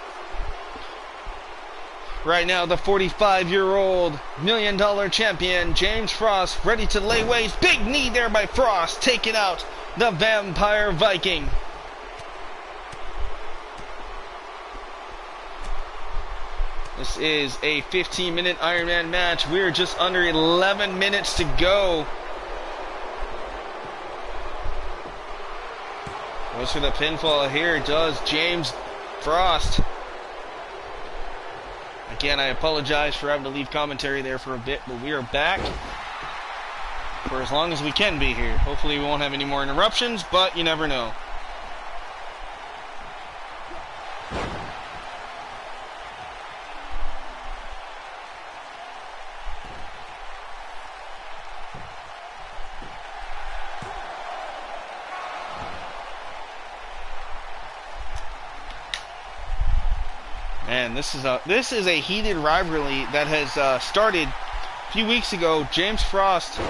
Right now, the 45-year-old $1 Million champion, James Frost, ready to lay waste. Big knee there by Frost, taking out the Vampire Viking. This is a 15-minute Iron Man match. We're just under 11 minutes to go. Goes for the pinfall here, does James Frost. Again, I apologize for having to leave commentary there for a bit, but we are back for as long as we can be here. Hopefully we won't have any more interruptions, but you never know. Man, this is a heated rivalry that has started a few weeks ago. James Frost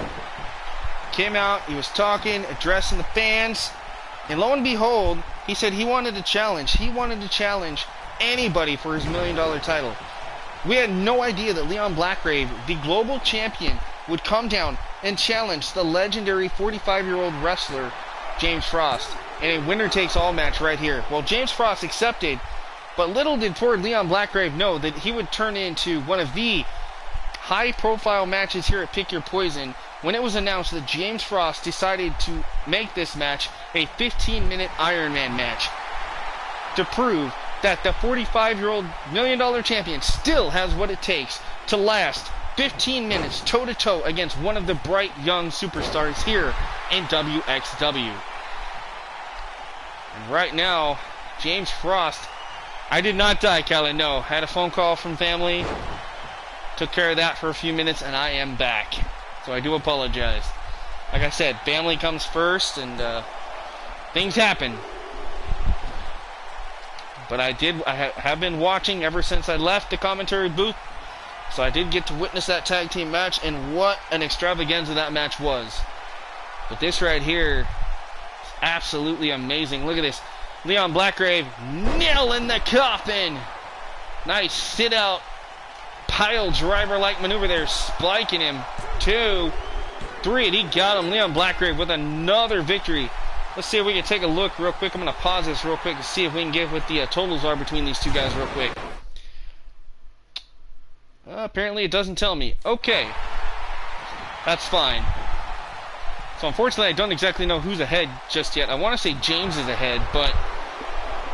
came out, he was talking, addressing the fans, and lo and behold, he said he wanted to challenge. He wanted to challenge anybody for his $1 Million title. We had no idea that Leon Blackgrave, the global champion, would come down and challenge the legendary 45-year-old wrestler, James Frost, in a winner-takes-all match right here. Well, James Frost accepted. But little did poor Leon Blackgrave know that he would turn into one of the high-profile matches here at Pick Your Poison when it was announced that James Frost decided to make this match a 15-minute Iron Man match to prove that the 45-year-old $1 Million champion still has what it takes to last 15 minutes toe-to-toe against one of the bright young superstars here in WxW. And right now, James Frost... I did not die, Callan, no. Had a phone call from family. Took care of that for a few minutes, and I am back. So I do apologize. Like I said, family comes first, and things happen. But I have been watching ever since I left the commentary booth. So I did get to witness that tag team match, and what an extravaganza that match was. But this right here is absolutely amazing. Look at this. Leon Blackgrave nailing the coffin. Nice sit out pile driver like maneuver there, spiking him. 2, 3, and he got him. Leon Blackgrave with another victory. Let's see if we can take a look real quick. I'm going to pause this real quick to see if we can get what the totals are between these two guys real quick. Apparently it doesn't tell me. Okay. That's fine. So unfortunately, I don't exactly know who's ahead just yet. I want to say James is ahead, but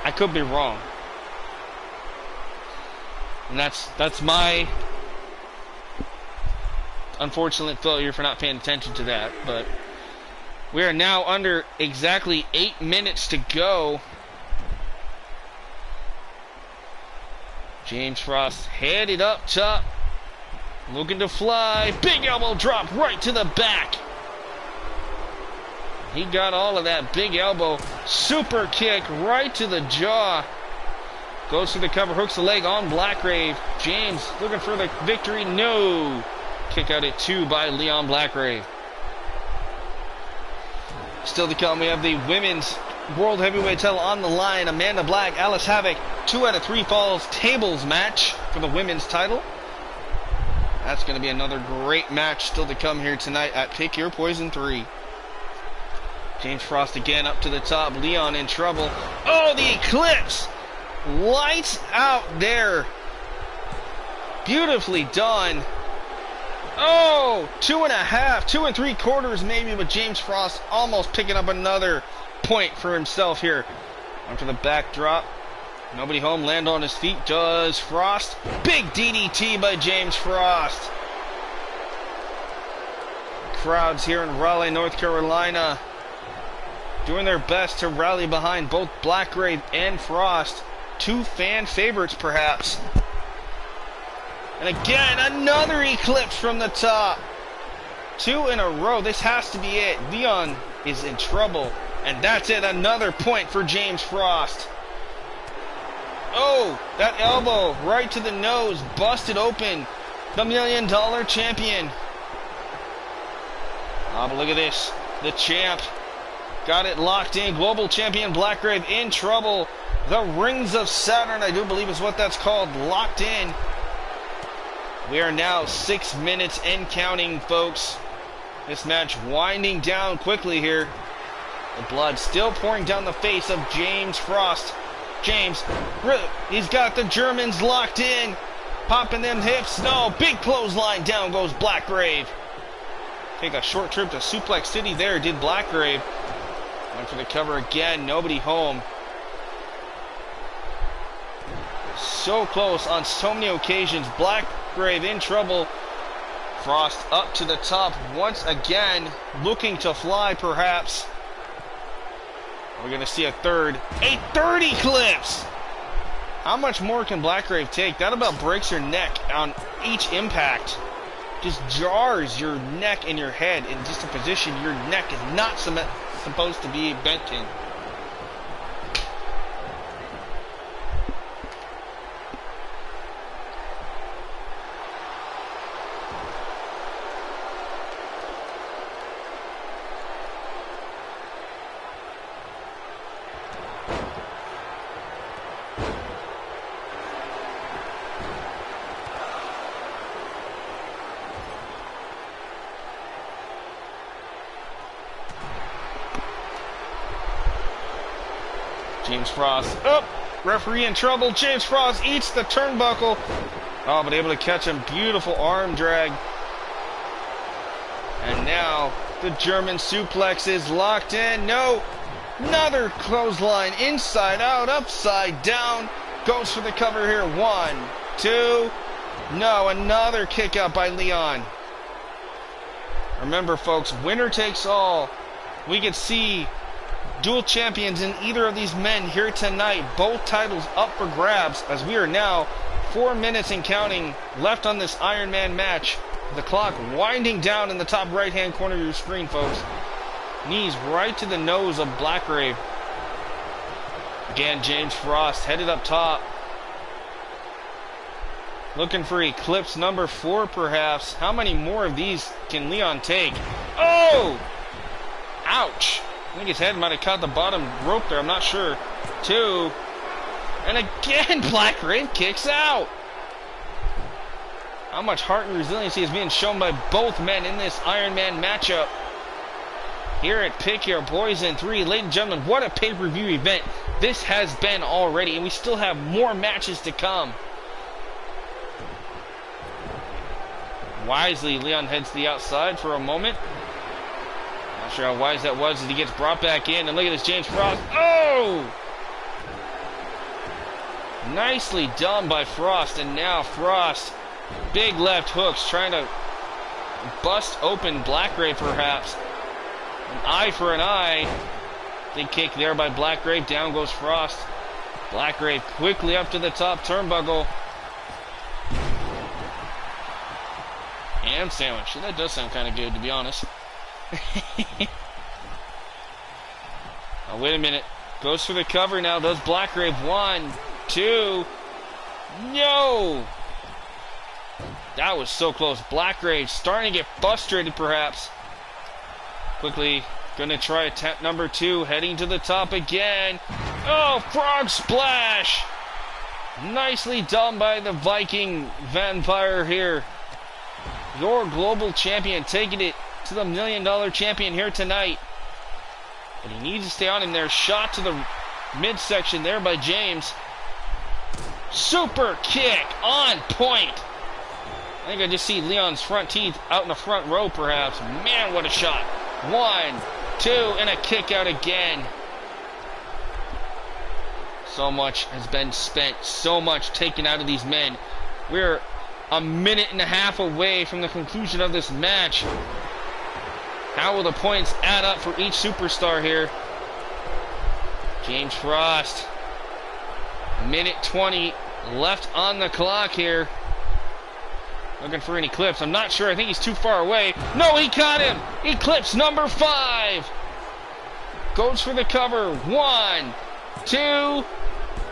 I could be wrong. And that's my unfortunate failure for not paying attention to that. But we are now under exactly 8 minutes to go. James Frost headed up top, looking to fly. Big elbow drop right to the back. He got all of that big elbow. Super kick right to the jaw. Goes to the cover, hooks the leg on Blackgrave. James looking for the victory. No. Kick out at 2 by Leon Blackgrave. Still to come, we have the women's World Heavyweight title on the line. Amanda Black, Alice Havoc, 2 out of 3 falls tables match for the women's title. That's going to be another great match still to come here tonight at Pick Your Poison 3. James Frost again up to the top. Leon in trouble. Oh, the Eclipse! Lights out there. Beautifully done. Oh, 2.5, 2 3/4 maybe, but James Frost almost picking up another point for himself here. Onto the backdrop. Nobody home, land on his feet. Does Frost. Big DDT by James Frost. Crowds here in Raleigh, North Carolina, doing their best to rally behind both Blackgrave and Frost. 2 fan favorites, perhaps. And again, another Eclipse from the top. 2 in a row. This has to be it. Leon is in trouble. And that's it. Another point for James Frost. Oh, that elbow right to the nose. Busted open. The $1 million champion. Oh, but look at this. The champ got it locked in. Global champion Blackgrave in trouble. The Rings of Saturn, I do believe is what that's called, locked in. We are now 6 minutes and counting, folks. This match winding down quickly here. The blood still pouring down the face of James Frost. James, he's got the Germans locked in. Popping them hips. No, big clothesline. Down goes Blackgrave. Take a short trip to Suplex City there, did Blackgrave. Went for the cover again. Nobody home. So close on so many occasions. Blackgrave in trouble. Frost up to the top once again, looking to fly perhaps. We're going to see a third. A third Eclipse! How much more can Blackgrave take? That about breaks your neck on each impact. Just jars your neck and your head in just a position your neck is not supposed to be bent in. James Frost up. Referee in trouble. James Frost eats the turnbuckle. Oh, but able to catch him. Beautiful arm drag. And now the German suplex is locked in. No. Another clothesline. Inside out. Upside down. Goes for the cover here. 1, 2. No. Another kick out by Leon. Remember, folks, winner takes all. We could see dual champions in either of these men here tonight. Both titles up for grabs as we are now 4 minutes and counting left on this Iron Man match. The clock winding down in the top right hand corner of your screen, folks. Knees right to the nose of Blackgrave. Again, James Frost headed up top. Looking for Eclipse number 4 perhaps. How many more of these can Leon take? Oh! Ouch! I think his head might have caught the bottom rope there. I'm not sure. 2. And again, Blackgrave kicks out. How much heart and resiliency is being shown by both men in this Iron Man matchup here at Pick Your Poison 3. Ladies and gentlemen, what a pay-per-view event this has been already. And we still have more matches to come. wisely, Leon heads to the outside for a moment. Not sure how wise that was as he gets brought back in. And look at this, James Frost. Oh! Nicely done by Frost. And now Frost, big left hooks, trying to bust open Blackgrave perhaps. An eye for an eye. Big kick there by Blackgrave. Down goes Frost. Blackgrave quickly up to the top turnbuckle. Ham sandwich. That does sound kind of good, to be honest. Oh, wait a minute. Goes for the cover now. Does Blackgrave. 1, 2. No! That was so close. Blackgrave starting to get frustrated, perhaps. Quickly going to try attempt number 2. Heading to the top again. Oh, frog splash! Nicely done by the Viking Vampire here. Your global champion taking it to the $1 million champion here tonight. But he needs to stay on him there. Shot to the midsection there by James. Super kick on point. I think I just see Leon's front teeth out in the front row perhaps. Man, what a shot. 1, 2, and a kick out again. So much has been spent. So much taken out of these men. We're a minute and a half away from the conclusion of this match. How will the points add up for each superstar here? James Frost. Minute 20 left on the clock here. Looking for any clips. I'm not sure. I think he's too far away. No, he caught him. Eclipse number 5. Goes for the cover. 1, 2,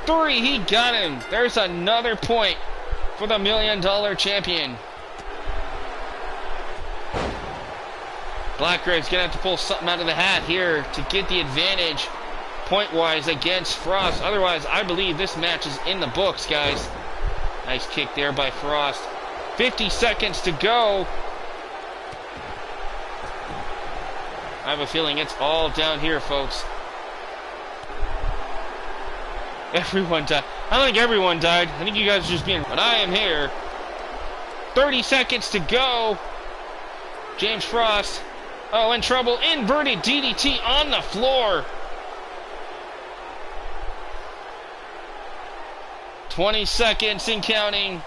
3. He got him. There's another point for the $1 million champion. Blackgrave's going to have to pull something out of the hat here to get the advantage point-wise against Frost. Otherwise, I believe this match is in the books, guys. Nice kick there by Frost. 50 seconds to go. I have a feeling it's all down here, folks. Everyone died. I don't think everyone died. I think you guys are just being... But I am here. 30 seconds to go. James Frost. Oh, in trouble. Inverted DDT on the floor. 20 seconds and counting.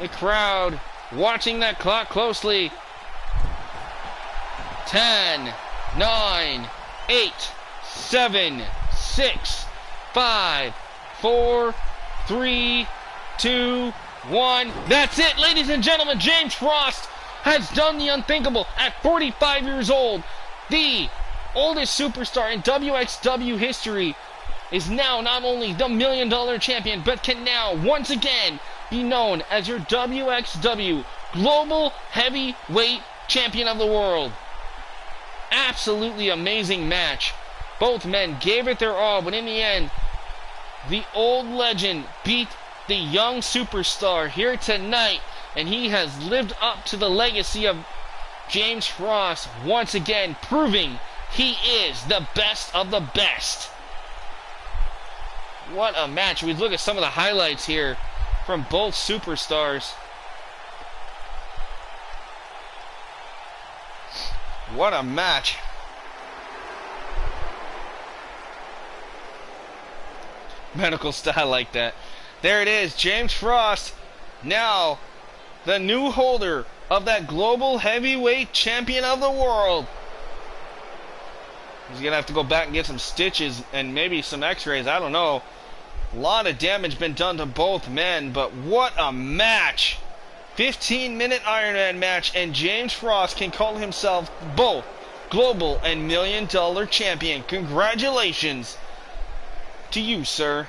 The crowd watching that clock closely. 10, 9, 8, 7, 6, 5, 4, 3, 2, 1. That's it, ladies and gentlemen. James Frost has done the unthinkable at 45 years old. The oldest superstar in WxW history is now not only the $1 million champion, but can now once again be known as your WxW Global Heavyweight Champion of the World. Absolutely amazing match. Both men gave it their all, but in the end, the old legend beat the young superstar here tonight, and he has lived up to the legacy of James Frost, once again proving he is the best of the best. What a match. We look at some of the highlights here from both superstars. What a match. Medical style like that. There it is, James Frost, now the new holder of that Global Heavyweight Champion of the World. He's gonna have to go back and get some stitches and maybe some x-rays, I don't know. A lot of damage been done to both men, but what a match. 15-minute Iron Man match, and James Frost can call himself both Global and $1 million Champion. Congratulations to you, sir.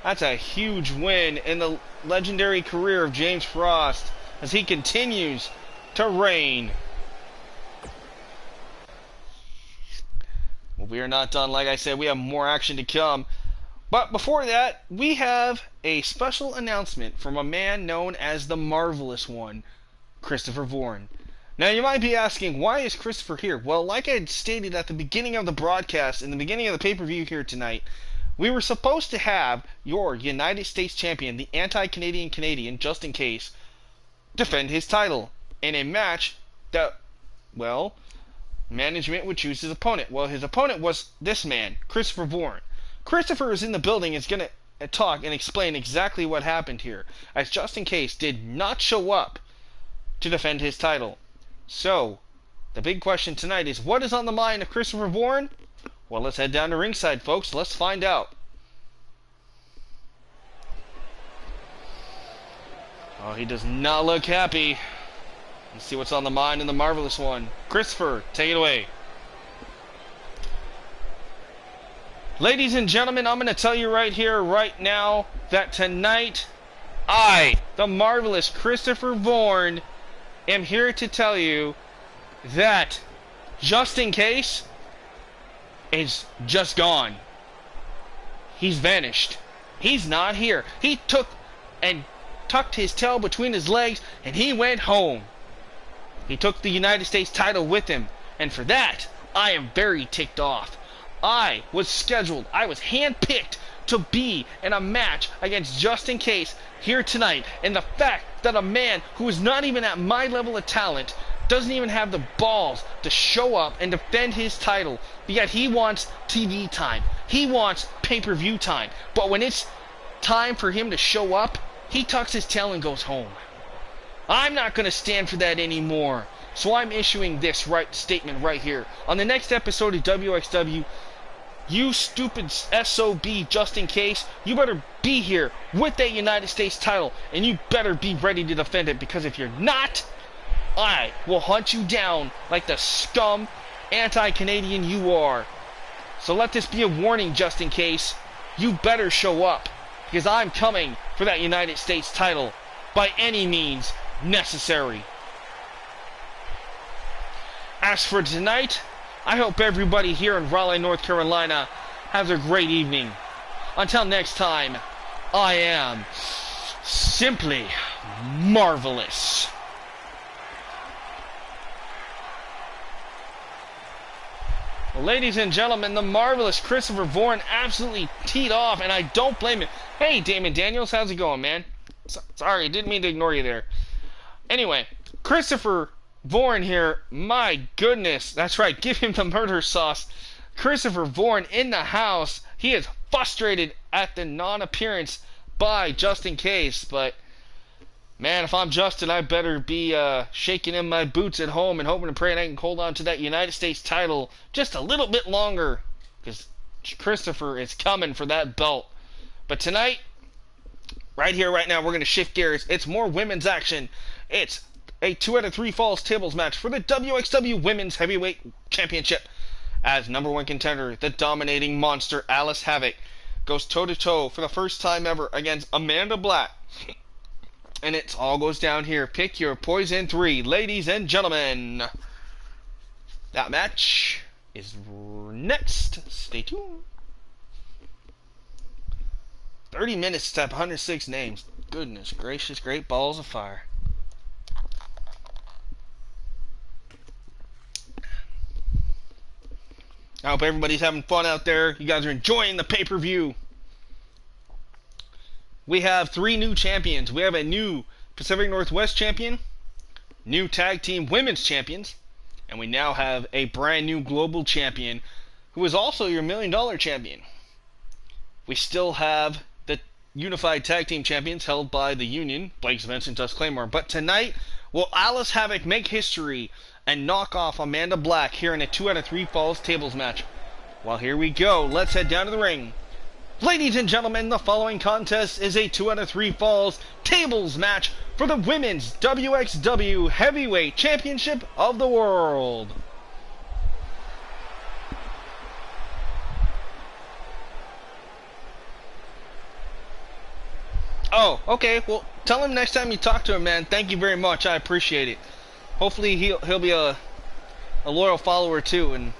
That's a huge win in the legendary career of James Frost as he continues to reign. Well, we are not done. Like I said, we have more action to come. But before that, we have a special announcement from a man known as the Marvelous One, Christopher Vaughan. Now, you might be asking, why is Christopher here? Well, like I had stated at the beginning of the broadcast, in the beginning of the pay-per-view here tonight, we were supposed to have your United States Champion, the anti-Canadian Canadian, just in case, defend his title in a match that, well, management would choose his opponent. Well, his opponent was this man, Christopher Vaughan. Christopher is in the building, is going to talk and explain exactly what happened here, as Just In Case did not show up to defend his title. So, the big question tonight is, what is on the mind of Christopher Vaughan? Well, let's head down to ringside, folks. Let's find out. Oh, he does not look happy. Let's see what's on the mind of the Marvelous One. Christopher, take it away. Ladies and gentlemen, I'm going to tell you right here, right now, that tonight, I, the Marvelous Christopher Vaughan, am here to tell you that Just In Case is just gone. He's vanished. He's not here. He took and tucked his tail between his legs and he went home. He took the United States title with him, and for that, I am very ticked off. I was scheduled, I was handpicked to be in a match against Just In Case here tonight, and the fact that a man who is not even at my level of talent doesn't even have the balls to show up and defend his title, yet he wants TV time, he wants pay-per-view time, but when it's time for him to show up, he tucks his tail and goes home. I'm not going to stand for that anymore, so I'm issuing this statement right here. On the next episode of WxW, you stupid SOB Just In Case, you better be here with that United States title, and you better be ready to defend it, because if you're not, I will hunt you down like the scum anti-Canadian you are. So let this be a warning, Just In Case. You better show up, because I'm coming for that United States title by any means necessary. As for tonight, I hope everybody here in Raleigh, North Carolina has a great evening. Until next time, I am simply marvelous. Well, ladies and gentlemen, the Marvelous Christopher Vaughan absolutely teed off, and I don't blame him. Hey, Damon Daniels, how's it going, man? Sorry, didn't mean to ignore you there. Anyway, Christopher Vaughan here, my goodness, that's right, give him the murder sauce. Christopher Vaughan in the house. He is frustrated at the non-appearance by Just In Case, but man, if I'm Justin, I better be shaking in my boots at home and hoping and praying I can hold on to that United States title just a little bit longer, because Christopher is coming for that belt. But tonight, right here, right now, we're going to shift gears. It's more women's action. It's a 2 out of 3 falls tables match for the WxW Women's Heavyweight Championship, as #1 contender, the dominating monster Alice Havoc, goes toe-to-toe for the first time ever against Amanda Black. And it all goes down here. Pick your poison 3, ladies and gentlemen. That match is next. Stay tuned. 30 minutes to type 106 names. Goodness gracious, great balls of fire. I hope everybody's having fun out there. You guys are enjoying the pay-per-view. We have 3 new champions. We have a new Pacific Northwest champion, new tag team women's champions, and we now have a brand new global champion who is also your $1 million champion. We still have the unified tag team champions held by the Union, Blake Spence and Dust Claymore. But tonight, will Alice Havoc make history and knock off Amanda Black here in a 2 out of 3 falls tables match? Well, here we go. Let's head down to the ring. Ladies and gentlemen, the following contest is a 2 out of 3 falls tables match for the Women's WxW Heavyweight Championship of the World. Oh, okay. Well, tell him next time you talk to him, man. Thank you very much. I appreciate it. Hopefully he'll be a loyal follower too, and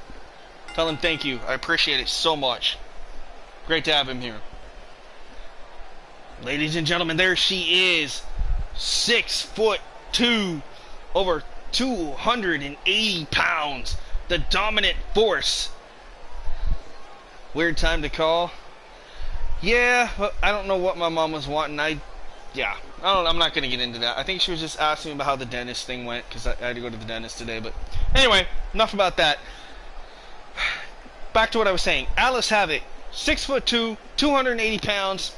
tell him thank you. I appreciate it so much. Great to have him here. Ladies and gentlemen, there she is. 6'2", over 280 pounds. The dominant force. Weird time to call. Yeah, but I don't know what my mom was wanting. Yeah, I'm not gonna get into that. I think she was just asking me about how the dentist thing went because I had to go to the dentist today. But anyway, enough about that. Back to what I was saying. Alice Havoc, 6'2", 280 pounds,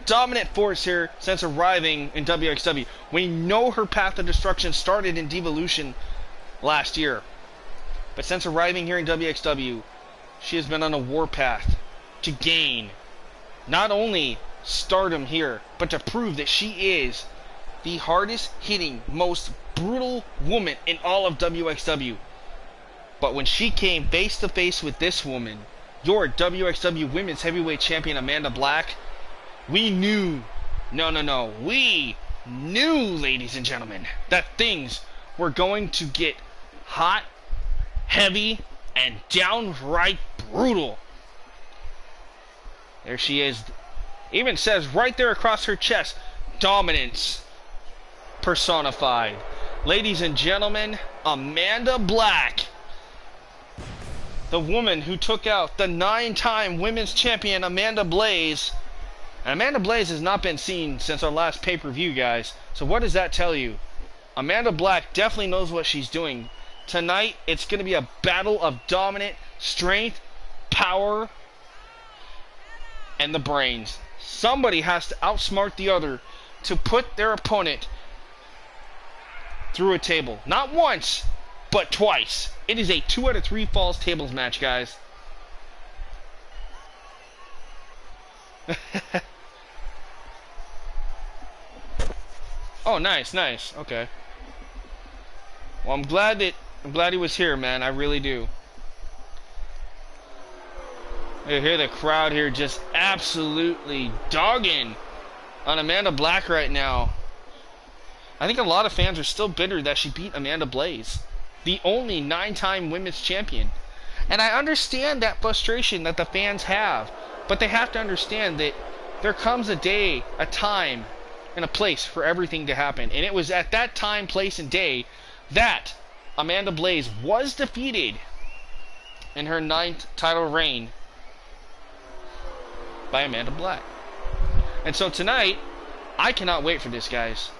dominant force here since arriving in WxW. We know her path of destruction started in Divalution last year, but since arriving here in WxW, she has been on a warpath to gain not only stardom here, but to prove that she is the hardest hitting, most brutal woman in all of WxW. But when she came face to face with this woman, your WxW Women's Heavyweight Champion Amanda Black, we knew, we knew, ladies and gentlemen, that things were going to get hot, heavy, and downright brutal. There she is. Even says right there across her chest, dominance personified. Ladies and gentlemen, Amanda Black, the woman who took out the 9-time women's champion Amanda Blaze. And Amanda Blaze has not been seen since our last pay-per-view, guys. So what does that tell you? Amanda Black definitely knows what she's doing. Tonight, it's going to be a battle of dominant strength, power, and the brains. Somebody has to outsmart the other to put their opponent through a table. Not once, but twice. It is a 2 out of 3 falls tables match, guys. Oh, nice. Okay. Well, I'm glad he was here, man. I really do. You hear the crowd here just absolutely dogging on Amanda Black right now. I think a lot of fans are still bitter that she beat Amanda Blaze, the only 9-time women's champion. And I understand that frustration that the fans have, but they have to understand that there comes a day, a time, and a place for everything to happen. And it was at that time, place, and day that Amanda Blaze was defeated in her 9th title reign by Amanda Black. And so tonight, I cannot wait for this, guys.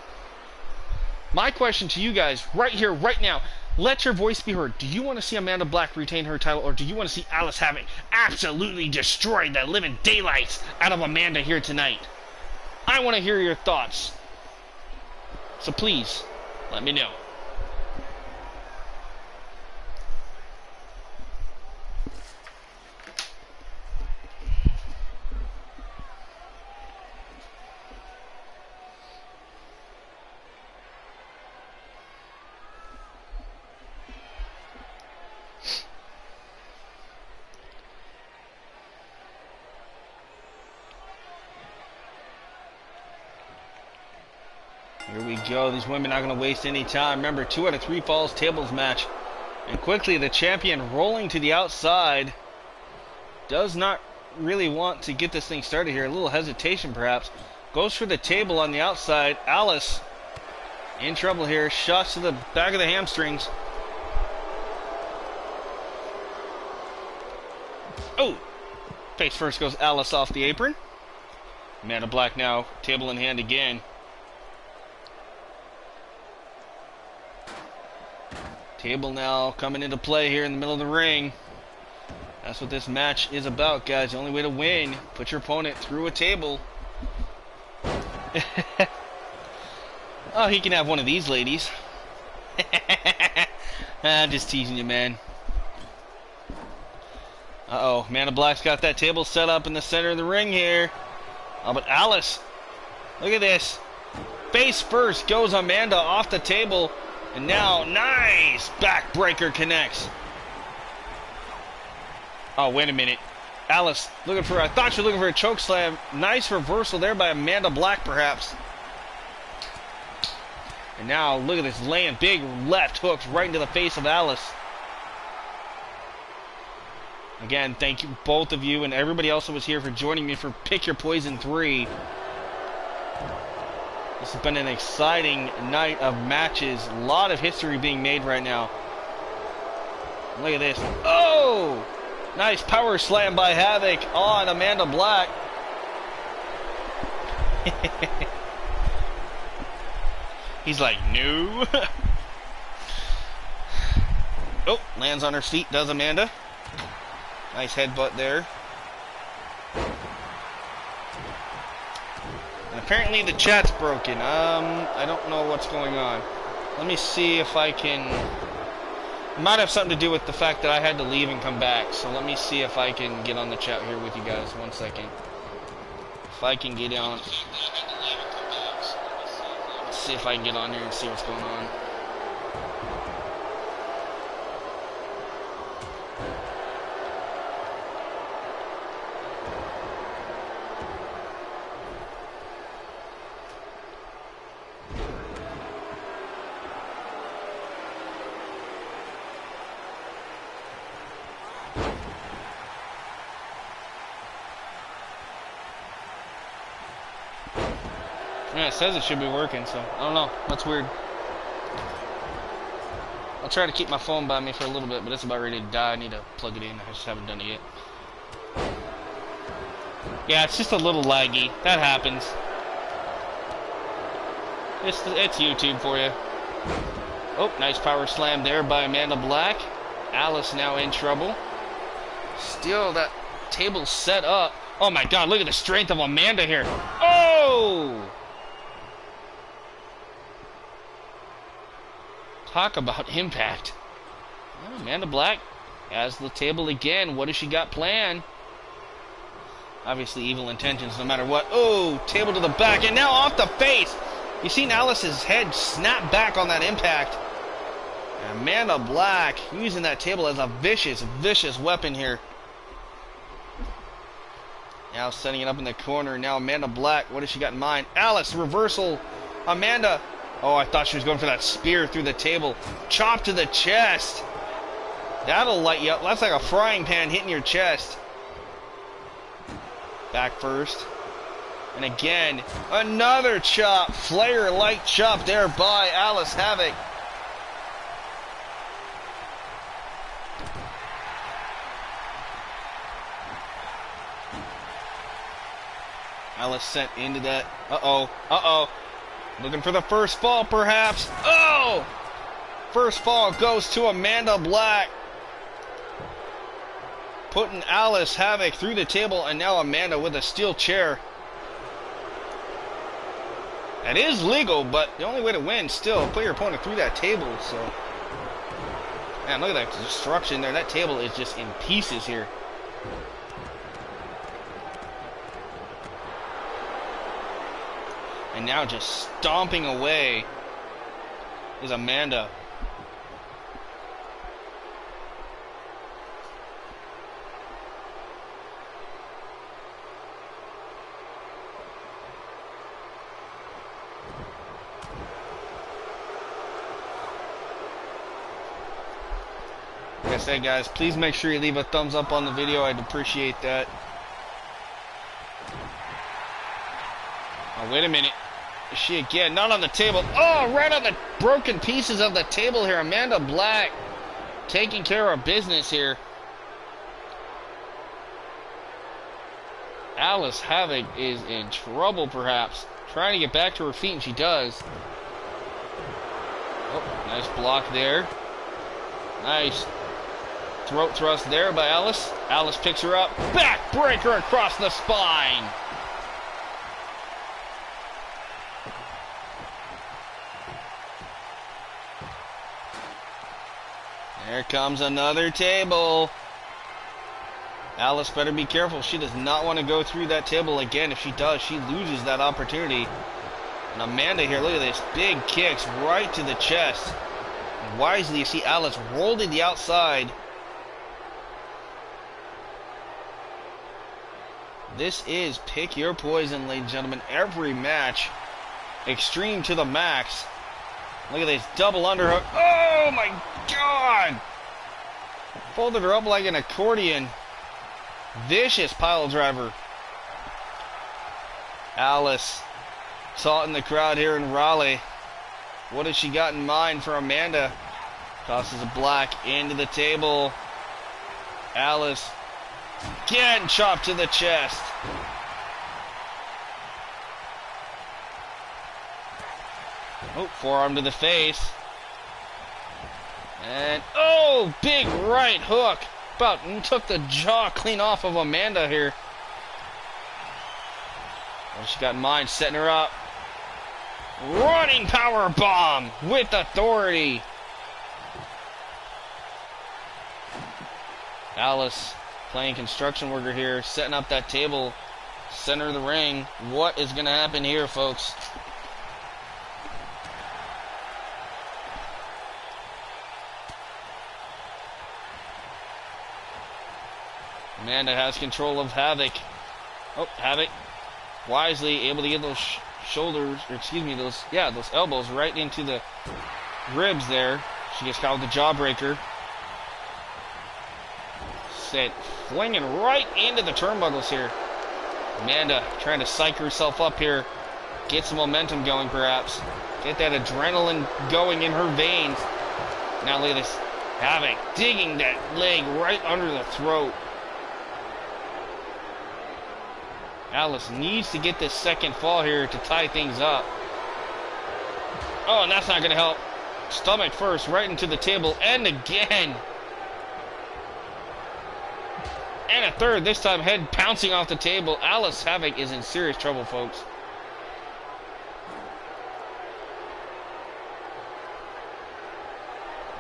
My question to you guys, right here, right now, let your voice be heard. Do you want to see Amanda Black retain her title, or do you want to see Alice Havoc absolutely destroy the living daylights out of Amanda here tonight? I want to hear your thoughts. So please, let me know. Here we go. These women not going to waste any time. Remember, 2 out of 3 falls tables match. And quickly, the champion rolling to the outside. Does not really want to get this thing started here. A little hesitation, perhaps. Goes for the table on the outside. Alice in trouble here. Shots to the back of the hamstrings. Oh! Face first goes Alice off the apron. Amanda Black now, table in hand again. Table now coming into play here in the middle of the ring. That's what this match is about, guys. The only way to win, put your opponent through a table. Oh, he can have one of these ladies. I'm just teasing you, man. Uh-oh, Amanda Black's got that table set up in the center of the ring here. Oh, but Alice, look at this. Face first goes Amanda off the table. And now, nice backbreaker connects. Oh, wait a minute. Alice, I thought she was looking for a choke slam. Nice reversal there by Amanda Black, perhaps. And now, look at this, laying big left hooks right into the face of Alice. Again, thank you, both of you, and everybody else that was here for joining me for Pick Your Poison 3. This has been an exciting night of matches. A lot of history being made right now. Look at this. Oh! Nice power slam by Havoc on Amanda Black. He's like, no. Oh, lands on her feet, does Amanda. Nice headbutt there. And apparently the chat's broken. I don't know what's going on. Let me see if I can... It might have something to do with the fact that I had to leave and come back. So let me see if I can get on the chat here with you guys. 1 second. If I can get on... Let's see if I can get on here and see what's going on. Yeah, it says it should be working, so I don't know. That's weird. I'll try to keep my phone by me for a little bit, but it's about ready to die. I need to plug it in. I just haven't done it yet. Yeah, it's just a little laggy. That happens. It's YouTube for you. Oh, nice power slam there by Amanda Black. Alice now in trouble. Still, that table's set up. Oh my god, look at the strength of Amanda here. Oh! Talk about impact. Oh, Amanda Black has the table again. What has she got planned? Obviously evil intentions no matter what. Oh, table to the back and now off the face. You seen Alice's head snap back on that impact. And Amanda Black using that table as a vicious, vicious weapon here. Now setting it up in the corner. Now Amanda Black, what has she got in mind? Alice, reversal. Amanda. Oh, I thought she was going for that spear through the table. Chop to the chest. That'll light you up. That's like a frying pan hitting your chest. Back first. And again, another chop. Flare light chop there by Alice Havoc. Alice sent into that. Uh-oh. Uh-oh. Looking for the first fall, perhaps. Oh! First fall goes to Amanda Black. Putting Alice Havoc through the table, and now Amanda with a steel chair. That is legal, but the only way to win still, put your opponent through that table, so. Man, look at that destruction there. That table is just in pieces here. And now just stomping away is Amanda. Like I said, guys, please make sure you leave a thumbs up on the video. I'd appreciate that. Oh, wait a minute. Is she again? Not on the table. Oh, right on the broken pieces of the table here. Amanda Black taking care of business here. Alice Havoc is in trouble, perhaps. Trying to get back to her feet, and she does. Oh, nice block there. Nice throat thrust there by Alice. Alice picks her up. Backbreaker across the spine. There comes another table. Alice better be careful. She does not want to go through that table again. If she does, she loses that opportunity. And Amanda here, look at this. Big kicks right to the chest. And wisely, you see Alice roll to the outside. This is Pick Your Poison, ladies and gentlemen. Every match, extreme to the max. Look at this double underhook. Oh my god! Folded her up like an accordion. Vicious pile driver. Alice saw it in the crowd here in Raleigh. What has she got in mind for Amanda? Tosses a Black into the table. Alice again chopped to the chest. Oh, forearm to the face. And, oh, big right hook. About took the jaw clean off of Amanda here. What she got in mind, setting her up. Running power bomb with authority. Alice playing construction worker here, setting up that table, center of the ring. What is going to happen here, folks? Amanda has control of Havoc. Oh, Havoc wisely able to get those shoulders, or excuse me, those elbows right into the ribs there. She gets caught with the jawbreaker. Set, flinging right into the turnbuckles here. Amanda trying to psych herself up here, get some momentum going perhaps, get that adrenaline going in her veins. Now look at this, Havoc digging that leg right under the throat. Alice needs to get this second fall here to tie things up. Oh, and that's not going to help. Stomach first, right into the table, and again. And a third, this time head pouncing off the table. Alice Havoc is in serious trouble, folks.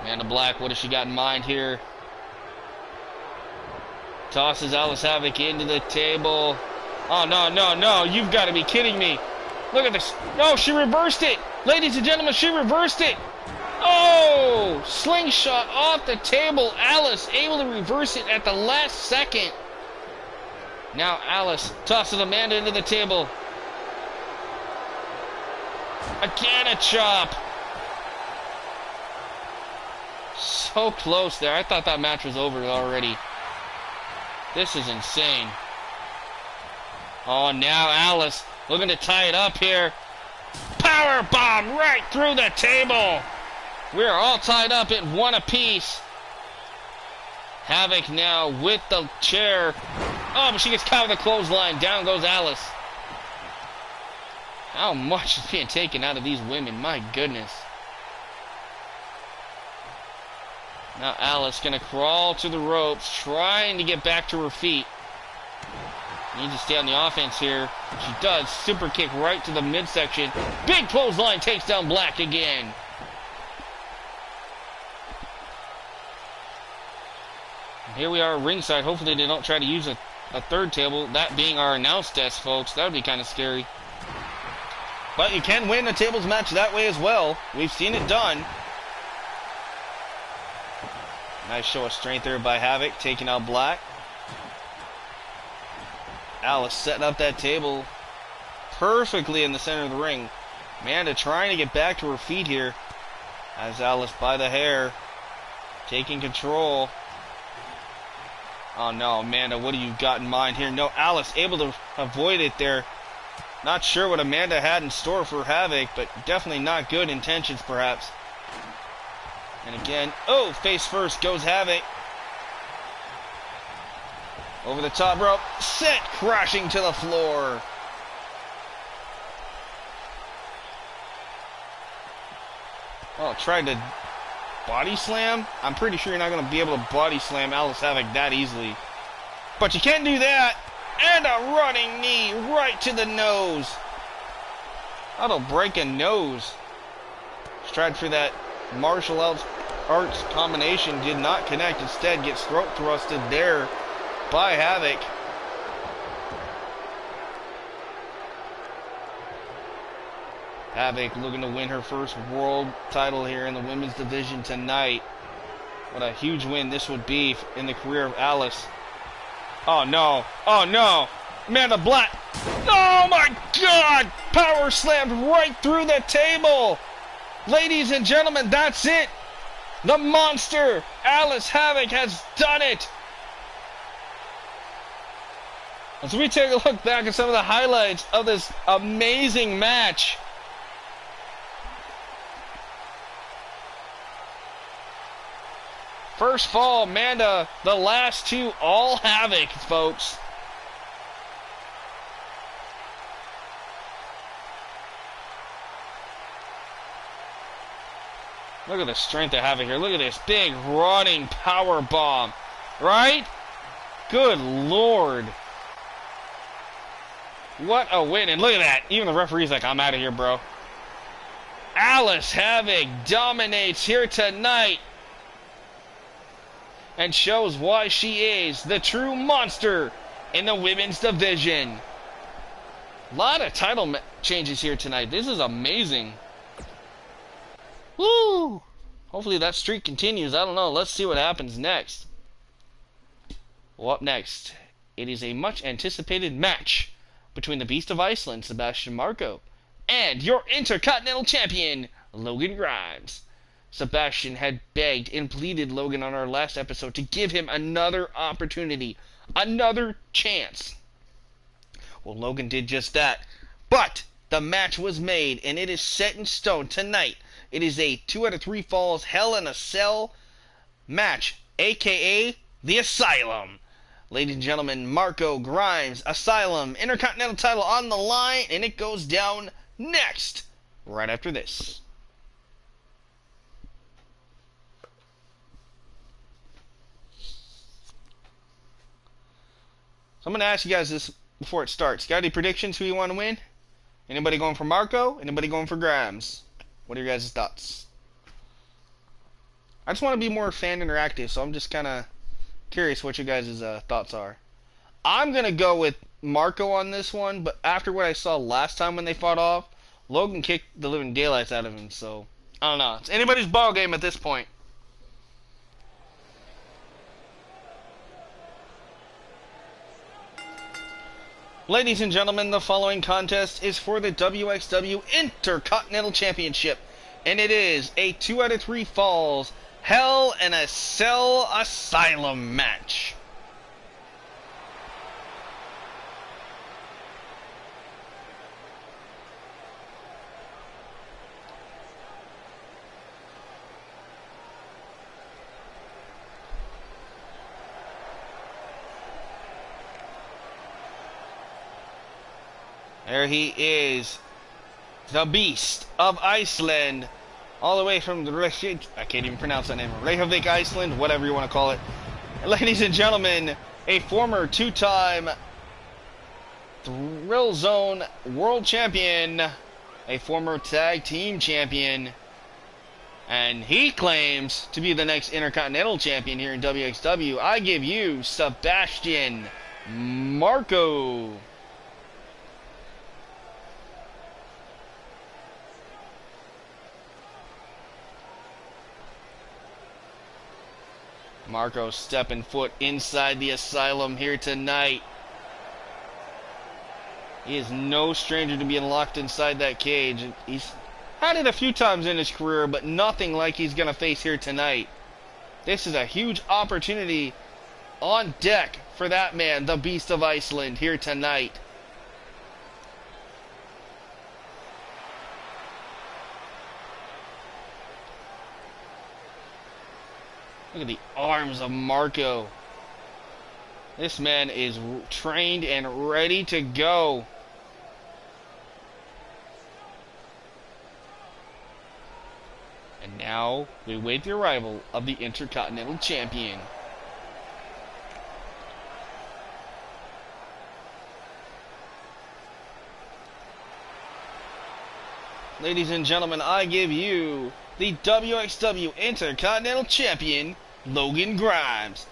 Amanda Black, what has she got in mind here? Tosses Alice Havoc into the table. Oh, no, no, no. You've got to be kidding me. Look at this. No, she reversed it. Ladies and gentlemen, she reversed it. Oh, slingshot off the table. Alice able to reverse it at the last second. Now Alice tosses Amanda into the table. Again a chop. So close there. I thought that match was over already. This is insane. Oh, now Alice looking to tie it up here. Power bomb right through the table. We're all tied up at one apiece. Havoc now with the chair. Oh, but she gets caught with a clothesline. Down goes Alice. How much is being taken out of these women? My goodness. Now Alice gonna crawl to the ropes, trying to get back to her feet. Needs to stay on the offense here. She does. Super kick right to the midsection. Big clothesline takes down Black again. And here we are ringside. Hopefully they don't try to use a third table. That being our announce desk, folks. That would be kind of scary. But you can win a tables match that way as well. We've seen it done. Nice show of strength there by Havoc, taking out Black. Alice setting up that table perfectly in the center of the ring. Amanda trying to get back to her feet here. As Alice by the hair, taking control. Oh no, Amanda, what do you got in mind here? No, Alice able to avoid it there. Not sure what Amanda had in store for Havoc, but definitely not good intentions perhaps. And again, oh, face first goes Havoc. Over the top rope, set crashing to the floor. Oh, tried to body slam. I'm pretty sure you're not going to be able to body slam Alice Havoc that easily. But you can do that. And a running knee right to the nose. That'll break a nose. Tried for that martial arts combination, did not connect. Instead, gets throat thrusted there by Havoc. Havoc looking to win her first world title here in the women's division tonight. What a huge win this would be in the career of Alice. Oh no, oh no, Amanda Black. Oh my God, power slammed right through the table. Ladies and gentlemen, that's it. The monster, Alice Havoc, has done it. As we take a look back at some of the highlights of this amazing match. First fall, Amanda. The last two, all Havoc, folks. Look at the strength of Havoc here. Look at this big running power bomb. Right? Good Lord. What a win. And look at that. Even the referee's like, I'm out of here, bro. Alice Havoc dominates here tonight and shows why she is the true monster in the women's division. A lot of title changes here tonight. This is amazing. Woo! Hopefully that streak continues. I don't know. Let's see what happens next. Well, up next, it is a much anticipated match between the Beast of Iceland, Sebastian Marco, and your Intercontinental Champion, Logan Grimes. Sebastian had begged and pleaded Logan on our last episode to give him another opportunity, another chance. Well, Logan did just that. But the match was made, and it is set in stone tonight. It is a 2 out of 3 falls Hell in a Cell match, a.k.a. The Asylum. Ladies and gentlemen, Marco Grimes, Asylum, Intercontinental title on the line, and it goes down next, right after this. So I'm going to ask you guys this before it starts. Got any predictions who you want to win? Anybody going for Marco? Anybody going for Grimes? What are your guys' thoughts? I just want to be more fan interactive, so I'm just kind of curious what your guys' thoughts are. I'm going to go with Marco on this one, but after what I saw last time when they fought off, Logan kicked the living daylights out of him, so I don't know. It's anybody's ball game at this point. Ladies and gentlemen, the following contest is for the WxW Intercontinental Championship, and it is a 2 out of 3 falls Hell in a Cell Asylum match. There he is, the Beast of Iceland, all the way from the I can't even pronounce that name. Reykjavik, Iceland, whatever you want to call it. Ladies and gentlemen, a former 2-time Thrillzone World Champion, a former Tag Team Champion, and he claims to be the next Intercontinental Champion here in WxW. I give you Sebastian Marco. Marco stepping foot inside the Asylum here tonight. He is no stranger to being locked inside that cage. He's had it a few times in his career, but nothing like he's going to face here tonight. This is a huge opportunity on deck for that man, the Beast of Iceland, here tonight. Look at the arms of Marco. This man is trained and ready to go. And now we wait the arrival of the Intercontinental Champion. Ladies and gentlemen, I give you the WxW Intercontinental Champion, Logan Grimes.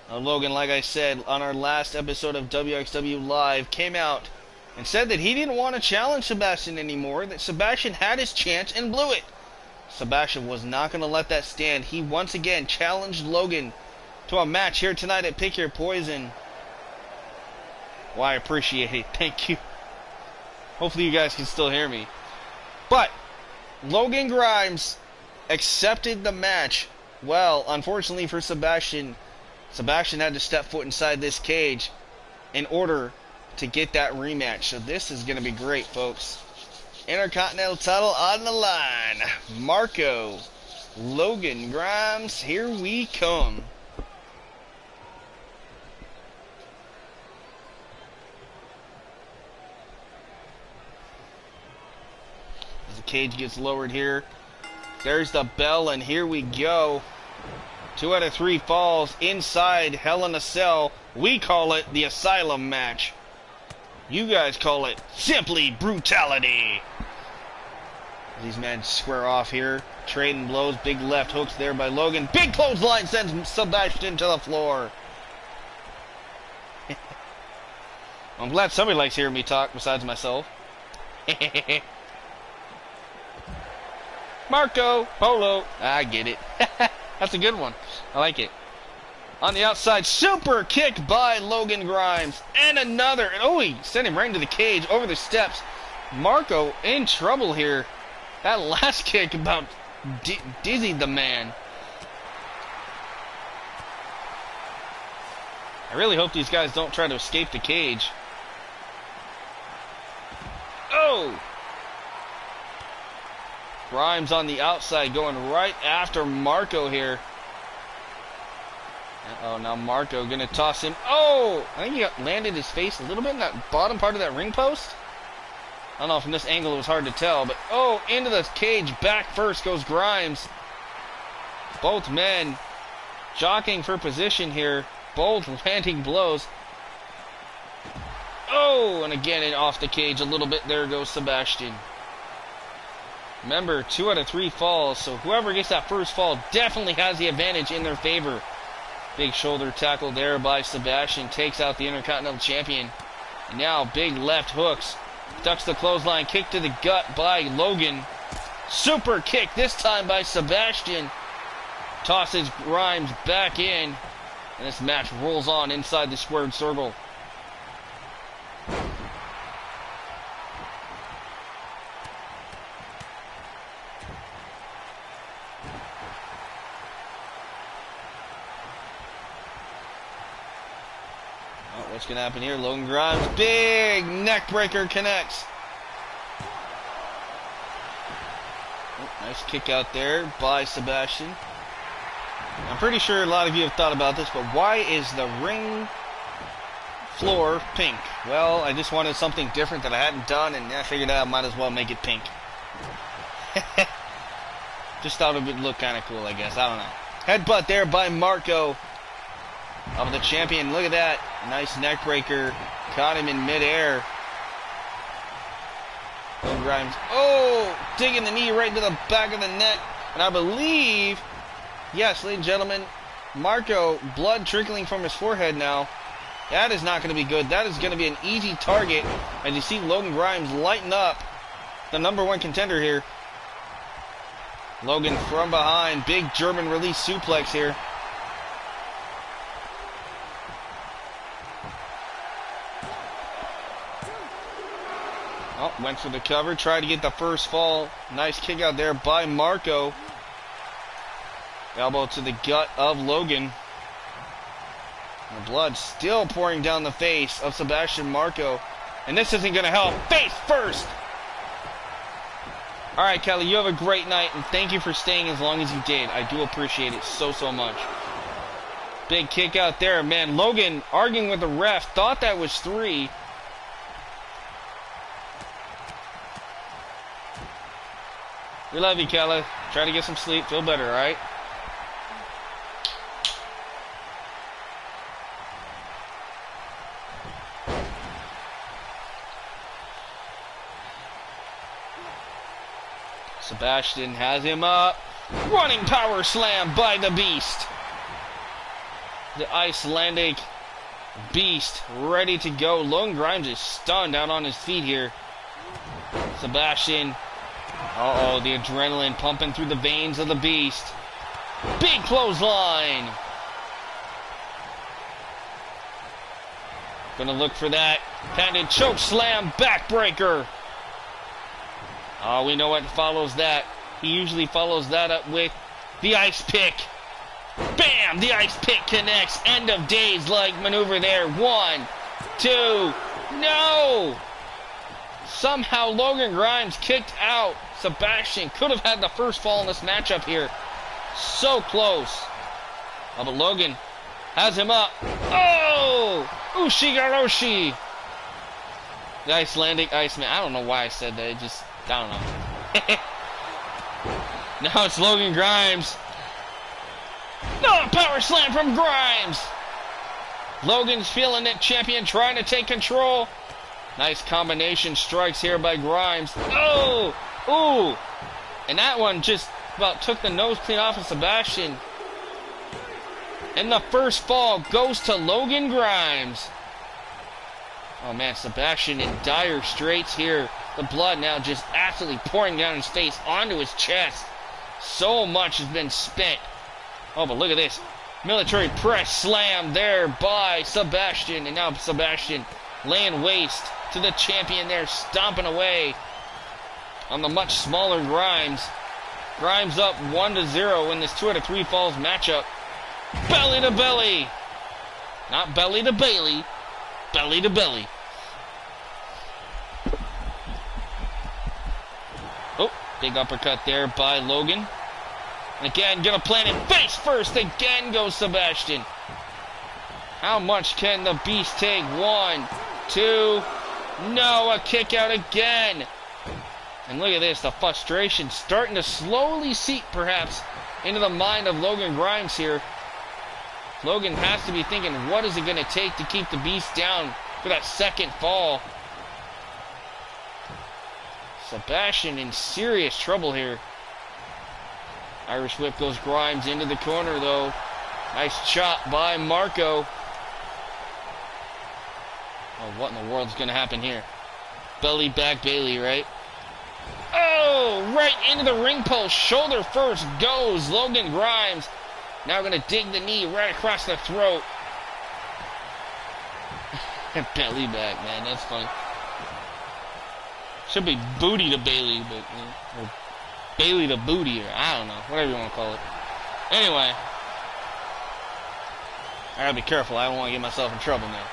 Now, Logan, like I said on our last episode of WxW Live, came out and said that he didn't want to challenge Sebastian anymore, that Sebastian had his chance and blew it. Sebastian was not going to let that stand. He once again challenged Logan to a match here tonight at Pick Your Poison. Well, I appreciate it. Thank you. Hopefully you guys can still hear me. But Logan Grimes accepted the match. Well, unfortunately for Sebastian, Sebastian had to step foot inside this cage in order to get that rematch. So this is going to be great, folks. Intercontinental title on the line. Marco, Logan Grimes, here we come. As the cage gets lowered here, There's the bell, and here we go. 2 out of 3 falls inside Hell in a Cell. We call it the Asylum match. You guys call it simply brutality. These men square off here. Trading blows. Big left hooks there by Logan. Big clothesline sends Sebastian to the floor. I'm glad somebody likes hearing me talk besides myself. Marco Polo. I get it. That's a good one. I like it. On the outside, super kick by Logan Grimes. And another. And oh, he sent him right into the cage over the steps. Marco in trouble here. That last kick about dizzied the man. I really hope these guys don't try to escape the cage. Oh! Grimes on the outside going right after Marco here. Uh-oh, now Marco gonna toss him. Oh! I think he landed his face a little bit in that bottom part of that ring post. I don't know, from this angle it was hard to tell, but oh, into the cage, back first goes Grimes. Both men jockeying for position here, both landing blows. Oh, and again off the cage a little bit, there goes Sebastian. Remember, 2 out of 3 falls, so whoever gets that first fall definitely has the advantage in their favor. Big shoulder tackle there by Sebastian, takes out the Intercontinental Champion. And now big left hooks. Ducks the clothesline, kick to the gut by Logan. Super kick, this time by Sebastian. Tosses Grimes back in. And this match rolls on inside the squared circle. What's going to happen here? Logan Grimes, big neck breaker connects. Oh, nice kick out there by Sebastian. I'm pretty sure a lot of you have thought about this, but why is the ring floor pink? Well, I just wanted something different that I hadn't done, and I figured out I might as well make it pink. Just thought it would look kind of cool, I guess. I don't know. Headbutt there by Marco of the champion. Look at that. Nice neck breaker. Caught him in midair. Logan Grimes. Oh! Digging the knee right into the back of the neck. And I believe, yes, ladies and gentlemen, Marco, blood trickling from his forehead now. That is not going to be good. That is going to be an easy target. As you see Logan Grimes lighten up, the #1 contender here. Logan from behind. Big German release suplex here. Oh, went for the cover, tried to get the first fall. Nice kick out there by Marco. Elbow to the gut of Logan. The blood still pouring down the face of Sebastian Marco. And this isn't going to help. Face first! Alright, Kelly, you have a great night, and thank you for staying as long as you did. I do appreciate it so much. Big kick out there. Man, Logan arguing with the ref. Thought that was 3. We love you, Kelly. Try to get some sleep. Feel better, alright? Sebastian has him up. Running power slam by the Beast. The Icelandic Beast ready to go. Logan Grimes is stunned out on his feet here. Sebastian. Uh-oh, the adrenaline pumping through the veins of the Beast. Big clothesline. Gonna look for that. Patented choke slam backbreaker. Oh, we know what follows that. He usually follows that up with the ice pick. Bam! The ice pick connects. End of days like maneuver there. 1, 2. No! Somehow Logan Grimes kicked out. Sebastian could have had the first fall in this matchup here. So close. Oh, but Logan has him up. Oh! Ushigaroshi. The Icelandic Iceman. I don't know why I said that. It just, I don't know. Now it's Logan Grimes. No, power slam from Grimes. Logan's feeling it, champion trying to take control. Nice combination strikes here by Grimes. Oh! Ooh! And that one just about took the nose clean off of Sebastian. And the first fall goes to Logan Grimes. Oh man, Sebastian in dire straits here. The blood now just absolutely pouring down his face onto his chest. So much has been spent. Oh, but look at this. Military press slam there by Sebastian. And now Sebastian laying waste to the champion there, stomping away on the much smaller Grimes. Grimes up 1-0 in this 2 out of 3 falls matchup. Belly to belly. Not belly to Bailey. Belly to belly. Oh, big uppercut there by Logan. And again, gonna plant it face first. Again goes Sebastian. How much can the Beast take? 1, 2. No, a kick out again. And look at this, the frustration starting to slowly seep, perhaps, into the mind of Logan Grimes here. Logan has to be thinking, what is it going to take to keep the Beast down for that second fall? Sebastian in serious trouble here. Irish whip goes Grimes into the corner, though. Nice chop by Marco. Oh, what in the world is going to happen here? Belly back Bailey, right? Oh, right into the ring post. Shoulder first goes Logan Grimes. Now going to dig the knee right across the throat. Belly back, man. That's funny. Should be booty to Bailey, but or Bailey to booty, or I don't know, whatever you want to call it. Anyway, I gotta be careful. I don't want to get myself in trouble now.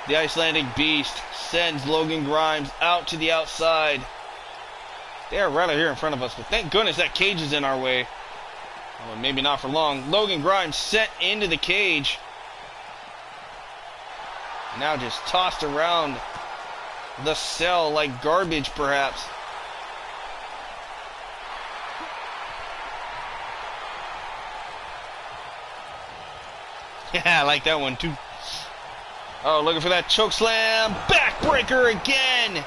The Icelandic Beast sends Logan Grimes out to the outside. They are right here in front of us, but thank goodness that cage is in our way. Well, maybe not for long. Logan Grimes sent into the cage. Now just tossed around the cell like garbage, perhaps. Yeah, I like that one too. Oh, looking for that choke slam. Backbreaker again.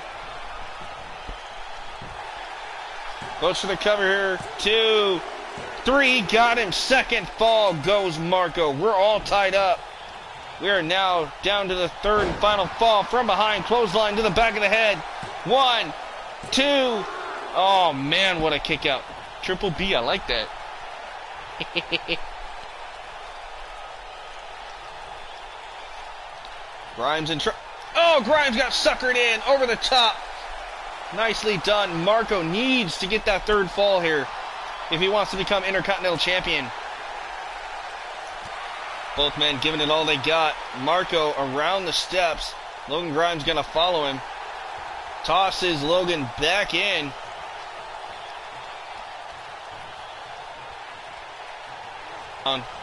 Goes for the cover here. 2, 3. Got him. Second fall goes Marco. We're all tied up. We are now down to the third and final fall from behind. Clothesline to the back of the head. 1, 2. Oh, man, what a kick out. Triple B, I like that. Grimes in trouble. Oh, Grimes got suckered in over the top. Nicely done. Marco needs to get that third fall here if he wants to become Intercontinental Champion. Both men giving it all they got. Marco around the steps. Logan Grimes going to follow him. Tosses Logan back in.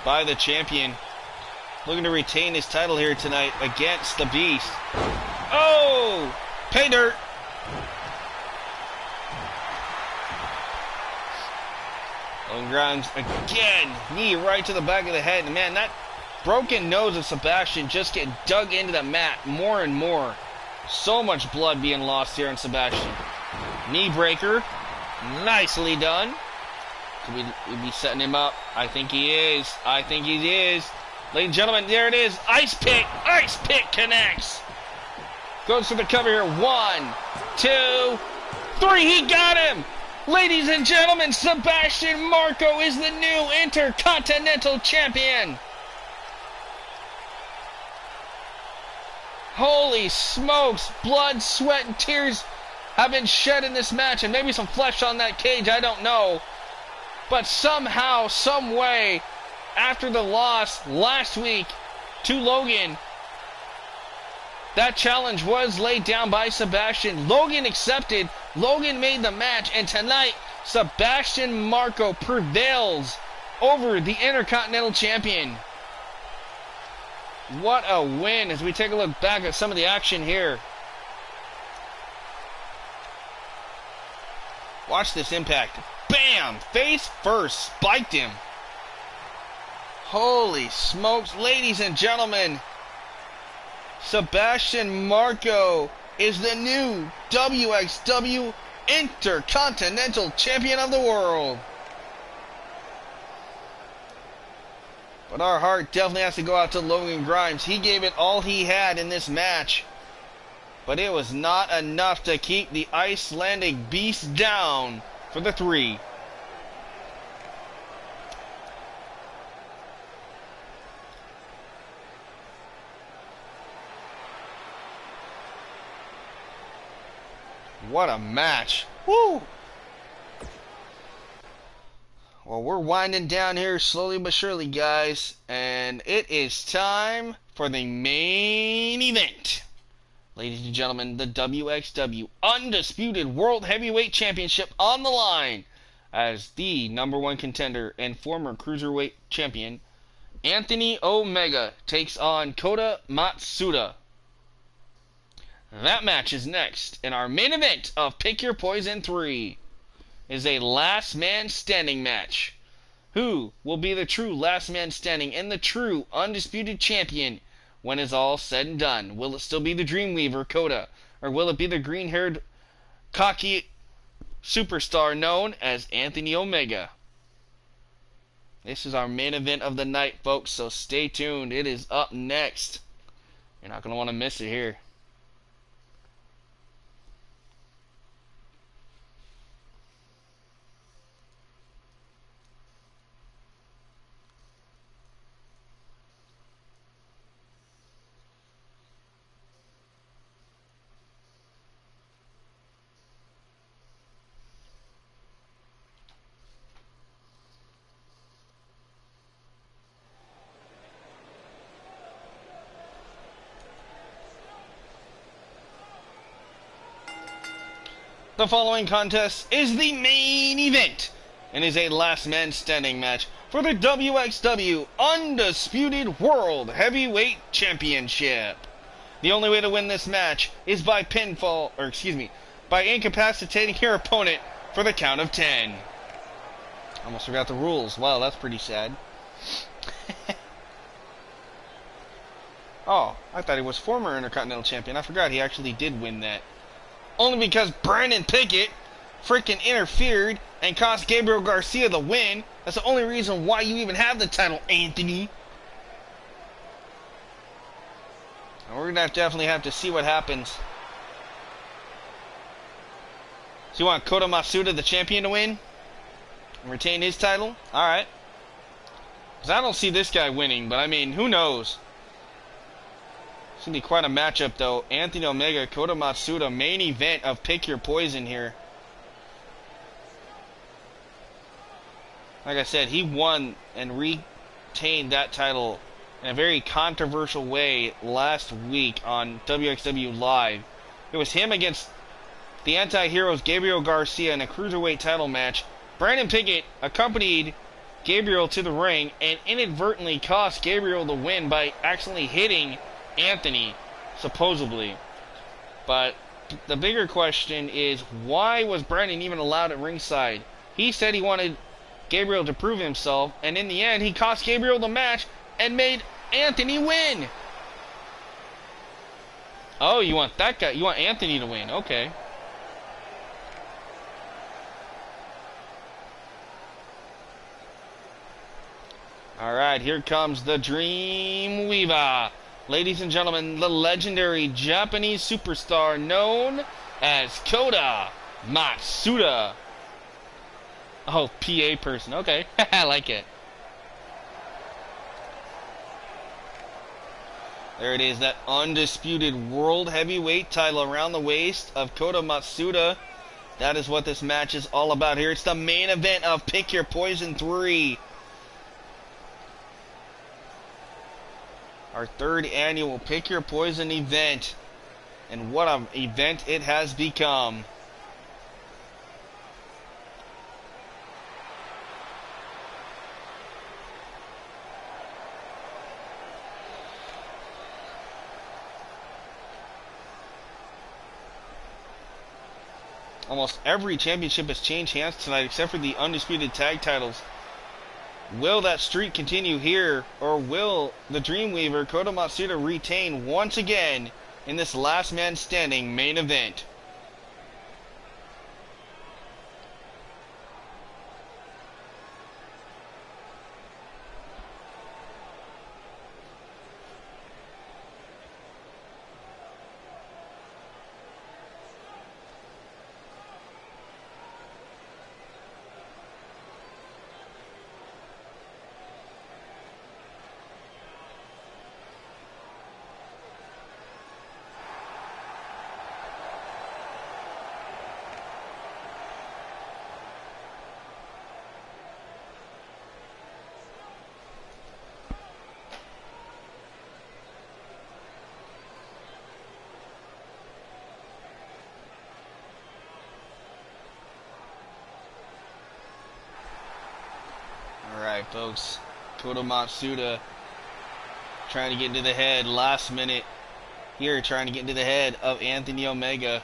By the champion. Looking to retain his title here tonight against the Beast. Oh! Pay dirt! Logan Grimes again. Knee right to the back of the head. And man, that broken nose of Sebastian just getting dug into the mat more and more. So much blood being lost here on Sebastian. Knee breaker. Nicely done. Could we be setting him up? I think he is. I think he is. Ladies and gentlemen, there it is. Ice pick. Ice pick connects. Goes for the cover here. 1, 2, 3. He got him. Ladies and gentlemen, Sebastian Marco is the new Intercontinental Champion. Holy smokes. Blood, sweat, and tears have been shed in this match. And maybe some flesh on that cage. I don't know. But somehow, some way, after the loss last week to Logan, that challenge was laid down by Sebastian. Logan accepted. Logan made the match. And tonight, Sebastian Marco prevails over the Intercontinental Champion. What a win as we take a look back at some of the action here. Watch this impact. Bam! Face first. Spiked him. Holy smokes. Ladies and gentlemen, Sebastian Marco is the new WxW Intercontinental Champion of the World. But our heart definitely has to go out to Logan Grimes. He gave it all he had in this match. But it was not enough to keep the Icelandic beast down for the 3. What a match. Woo! Well, we're winding down here slowly but surely, guys. And it is time for the main event. Ladies and gentlemen, the WxW Undisputed World Heavyweight Championship on the line as the #1 contender and former Cruiserweight Champion, Anthony Omega, takes on Kota Matsuda. That match is next, and our main event of Pick Your Poison 3 is a last man standing match. Who will be the true last man standing and the true undisputed champion when it's all said and done? Will it still be the Dreamweaver, Kota, or will it be the green-haired, cocky superstar known as Anthony Omega? This is our main event of the night, folks, so stay tuned. It is up next. You're not going to want to miss it here. The following contest is the main event and is a last man standing match for the WxW Undisputed World Heavyweight Championship. The only way to win this match is by by incapacitating your opponent for the count of 10. Almost forgot the rules. Wow, that's pretty sad. Oh, I thought he was former Intercontinental Champion. I forgot he actually did win that. Only because Brandon Pickett freaking interfered and cost Gabriel Garcia the win. That's the only reason why you even have the title, Anthony. And we're going to definitely have to see what happens. So you want Kota Matsuda, the champion, to win? And retain his title? Alright. Because I don't see this guy winning, but I mean, who knows? It's going to be quite a matchup, though. Anthony Omega, Kota Matsuda, main event of Pick Your Poison here. Like I said, he won and retained that title in a very controversial way last week on WxW Live. It was him against the anti-heroes Gabriel Garcia in a cruiserweight title match. Brandon Pickett accompanied Gabriel to the ring and inadvertently cost Gabriel the win by accidentally hitting Anthony, supposedly. But the bigger question is, why was Brandon even allowed at ringside? He said he wanted Gabriel to prove himself, and in the end he cost Gabriel the match and made Anthony win. Oh, you want that guy, you want Anthony to win. Okay. Alright, here comes the Dreamweaver. Ladies and gentlemen, the legendary Japanese superstar known as Kota Matsuda. Oh, PA person. Okay, I like it. There it is, that undisputed world heavyweight title around the waist of Kota Matsuda. That is what this match is all about here. It's the main event of Pick Your Poison 3. Our third annual Pick Your Poison event. And what an event it has become. Almost every championship has changed hands tonight except for the undisputed tag titles. Will that streak continue here, or will the Dreamweaver Kota Matsuda retain once again in this last man standing main event? Alright, folks. Kota Matsuda trying to get into the head last minute here, trying to get into the head of Anthony Omega.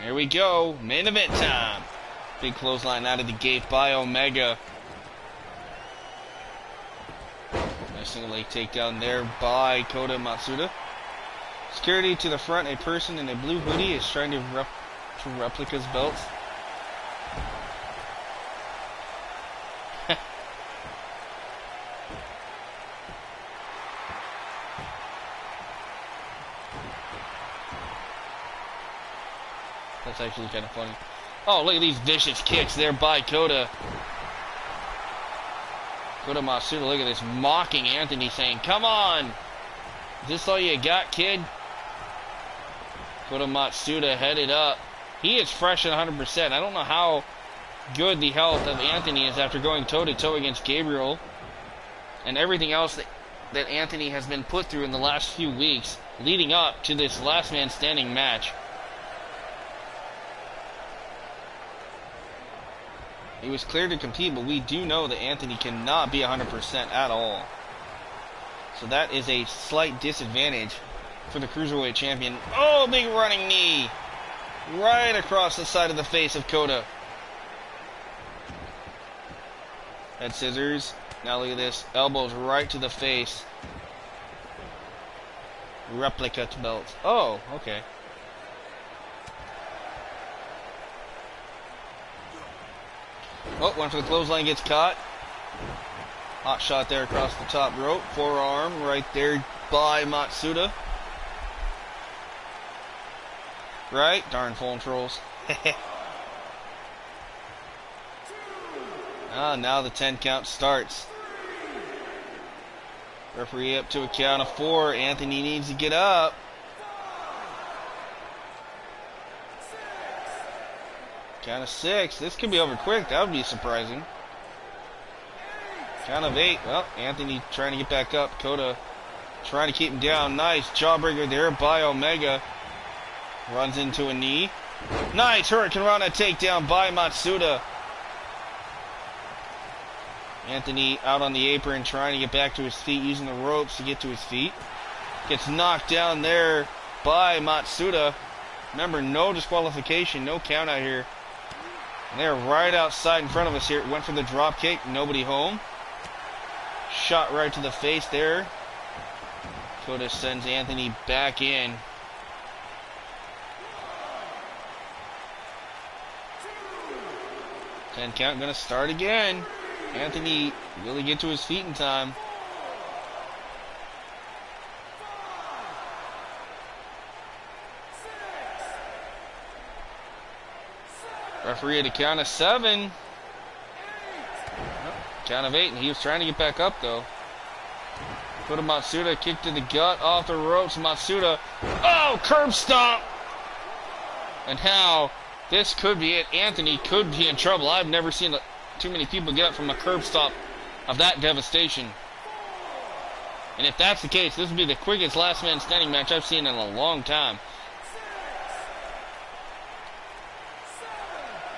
Here we go, main event time. Big clothesline out of the gate by Omega. Nice single leg takedown there by Kota Matsuda. Security to the front, a person in a blue hoodie is trying to replicate his belts. That's actually kind of funny. Oh, look at these vicious kicks there by Kota. Kota Matsuda, look at this, mocking Anthony, saying, "Come on! Is this all you got, kid?" Kota Matsuda headed up. He is fresh at 100%. I don't know how good the health of Anthony is after going toe-to-toe against Gabriel and everything else that Anthony has been put through in the last few weeks leading up to this last man standing match. He was cleared to compete, but we do know that Anthony cannot be 100% at all. So that is a slight disadvantage for the Cruiserweight Champion. Oh, big running knee! Right across the side of the face of Kota. Head scissors. Now look at this. Elbows right to the face. Replica belt. Oh, okay. Oh, went for the clothesline, gets caught. Hot shot there across the top rope. Forearm right there by Matsuda. Right? Darn phone trolls. Now the 10 count starts. Referee up to a count of 4. Anthony needs to get up. Count of 6. This could be over quick. That would be surprising. Count of 8. Well, Anthony trying to get back up. Kota trying to keep him down. Nice jawbreaker there by Omega. Runs into a knee. Nice Hurricane Rana takedown by Matsuda. Anthony out on the apron trying to get back to his feet, using the ropes to get to his feet. Gets knocked down there by Matsuda. Remember, no disqualification, no count out here. And they're right outside in front of us here. Went for the drop kick, nobody home. Shot right to the face there. Kota sends Anthony back in. Ten count gonna start again. Anthony really get to his feet in time. Referee at a count of 7. Count of 8, and he was trying to get back up though. Kota Matsuda kick to the gut, off the ropes. Matsuda, oh, curb stomp! And now this could be it. Anthony could be in trouble. I've never seen too many people get up from a curb stomp of that devastation. And if that's the case, this would be the quickest last man standing match I've seen in a long time.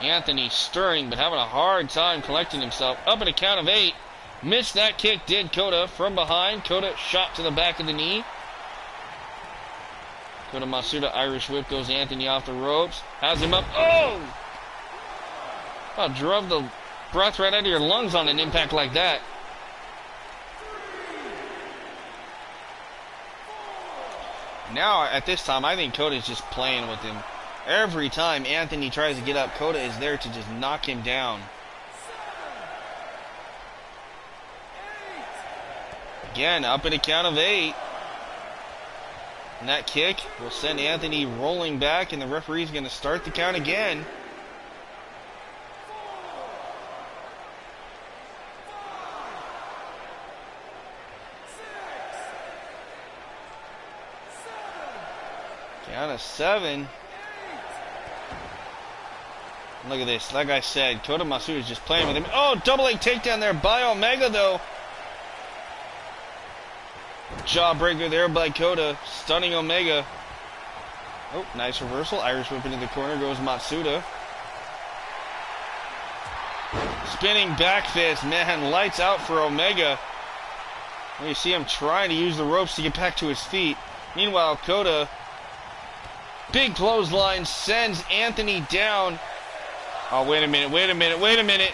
Anthony stirring, but having a hard time collecting himself. Up at a count of 8. Missed that kick, did Kota from behind. Kota shot to the back of the knee. Kota Matsuda, Irish whip, goes Anthony off the ropes. Has him up. Oh! Oh, drove the breath right out of your lungs on an impact like that. Now, at this time, I think Kota's just playing with him. Every time Anthony tries to get up, Kota is there to just knock him down. Again, up at a count of 8. And that kick will send Anthony rolling back, and the referee's going to start the count again. Count of 7. Look at this. Like I said, Kota Matsuda is just playing with him. Oh, double leg takedown there by Omega, though. Jawbreaker there by Kota, stunning Omega. Oh, nice reversal. Irish whip into the corner goes Matsuda. Spinning back fist. Man, lights out for Omega. And you see him trying to use the ropes to get back to his feet. Meanwhile, Kota, big clothesline, sends Anthony down. Oh, wait a minute.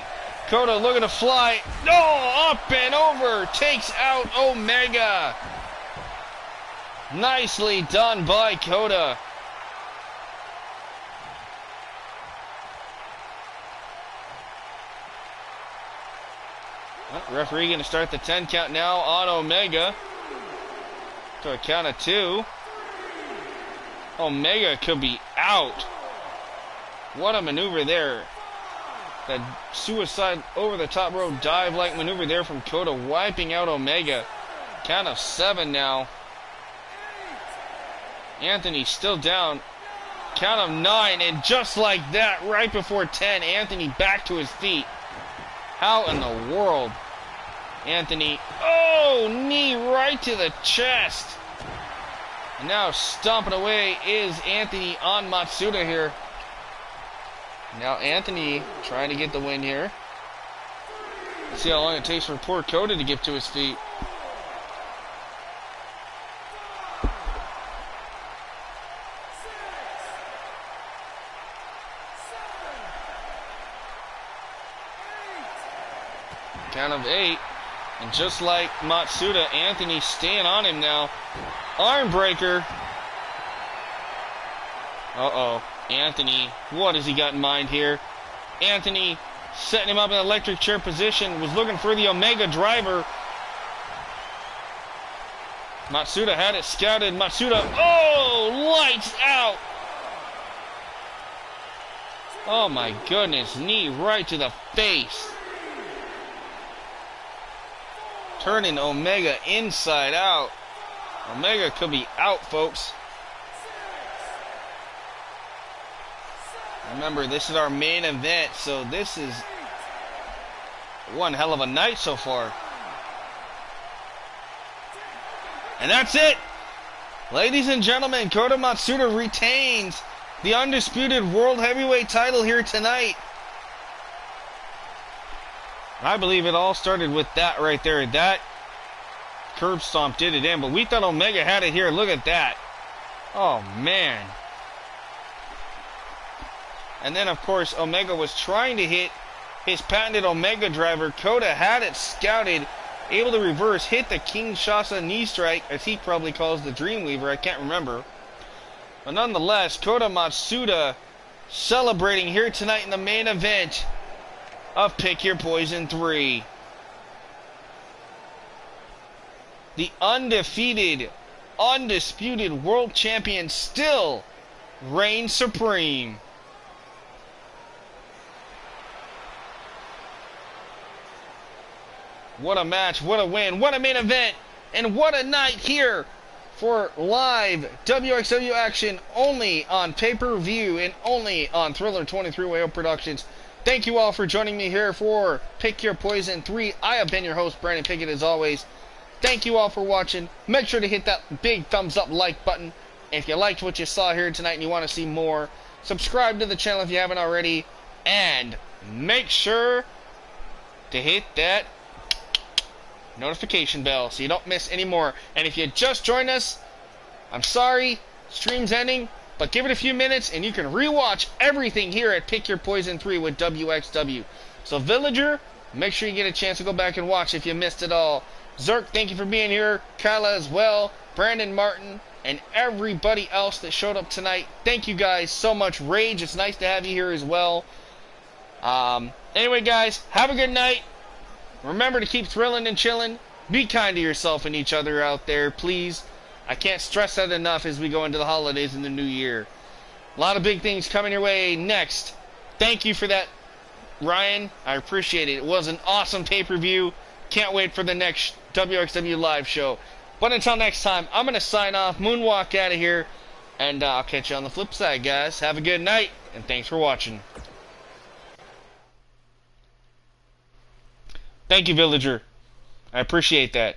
Kota looking to fly. No, up and over. Takes out Omega. Nicely done by Kota. Well, referee going to start the 10 count now on Omega. To a count of 2. Omega could be out. What a maneuver there. That suicide over the top rope dive-like maneuver there from Kota, wiping out Omega. Count of 7 now. Anthony still down. Count of 9, and just like that, right before 10, Anthony back to his feet. How in the world? Anthony, oh, knee right to the chest. And now stomping away is Anthony on Matsuda here. Now Anthony trying to get the win here. Let's see how long it takes for poor Kota to get to his feet. Count of 8. And just like Matsuda, Anthony staying on him now. Arm breaker. Uh-oh. Anthony, what has he got in mind here? Anthony setting him up in an electric chair position. Was looking for the Omega driver. Matsuda had it scouted. Matsuda, oh, lights out. Oh my goodness, knee right to the face. Turning Omega inside out. Omega could be out, folks. Remember, this is our main event, so this is one hell of a night so far. And that's it. Ladies and gentlemen, Kota Matsuda retains the undisputed World Heavyweight title here tonight. I believe it all started with that right there. That curb stomp did it in, but we thought Omega had it here. Look at that. Oh, man. And then, of course, Omega was trying to hit his patented Omega driver. Kota had it scouted, able to reverse, hit the Kinshasa knee strike, as he probably calls the Dreamweaver. I can't remember. But nonetheless, Kota Matsuda celebrating here tonight in the main event of Pick Your Poison 3. The undefeated, undisputed world champion still reigns supreme. What a match, what a win, what a main event, and what a night here for live WxW action only on pay-per-view and only on Thriller 23 Productions. Thank you all for joining me here for Pick Your Poison 3. I have been your host, Brandon Pickett, as always. Thank you all for watching. Make sure to hit that big thumbs up like button. If you liked what you saw here tonight and you want to see more, subscribe to the channel if you haven't already. And make sure to hit that notification bell so you don't miss any more. And if you just joined us, I'm sorry, stream's ending, but give it a few minutes and you can rewatch everything here at Pick Your Poison 3 with WxW. So Villager, make sure you get a chance to go back and watch if you missed it all. Zerk, thank you for being here. Kyla as well. Brandon Martin and everybody else that showed up tonight. Thank you guys so much. Rage, it's nice to have you here as well. Anyway guys, have a good night. Remember to keep thrilling and chilling. Be kind to yourself and each other out there, please. I can't stress that enough as we go into the holidays and the new year. A lot of big things coming your way next. Thank you for that, Ryan. I appreciate it. It was an awesome pay-per-view. Can't wait for the next WxW live show. But until next time, I'm going to sign off, moonwalk out of here, and I'll catch you on the flip side, guys. Have a good night, and thanks for watching. Thank you, Villager. I appreciate that.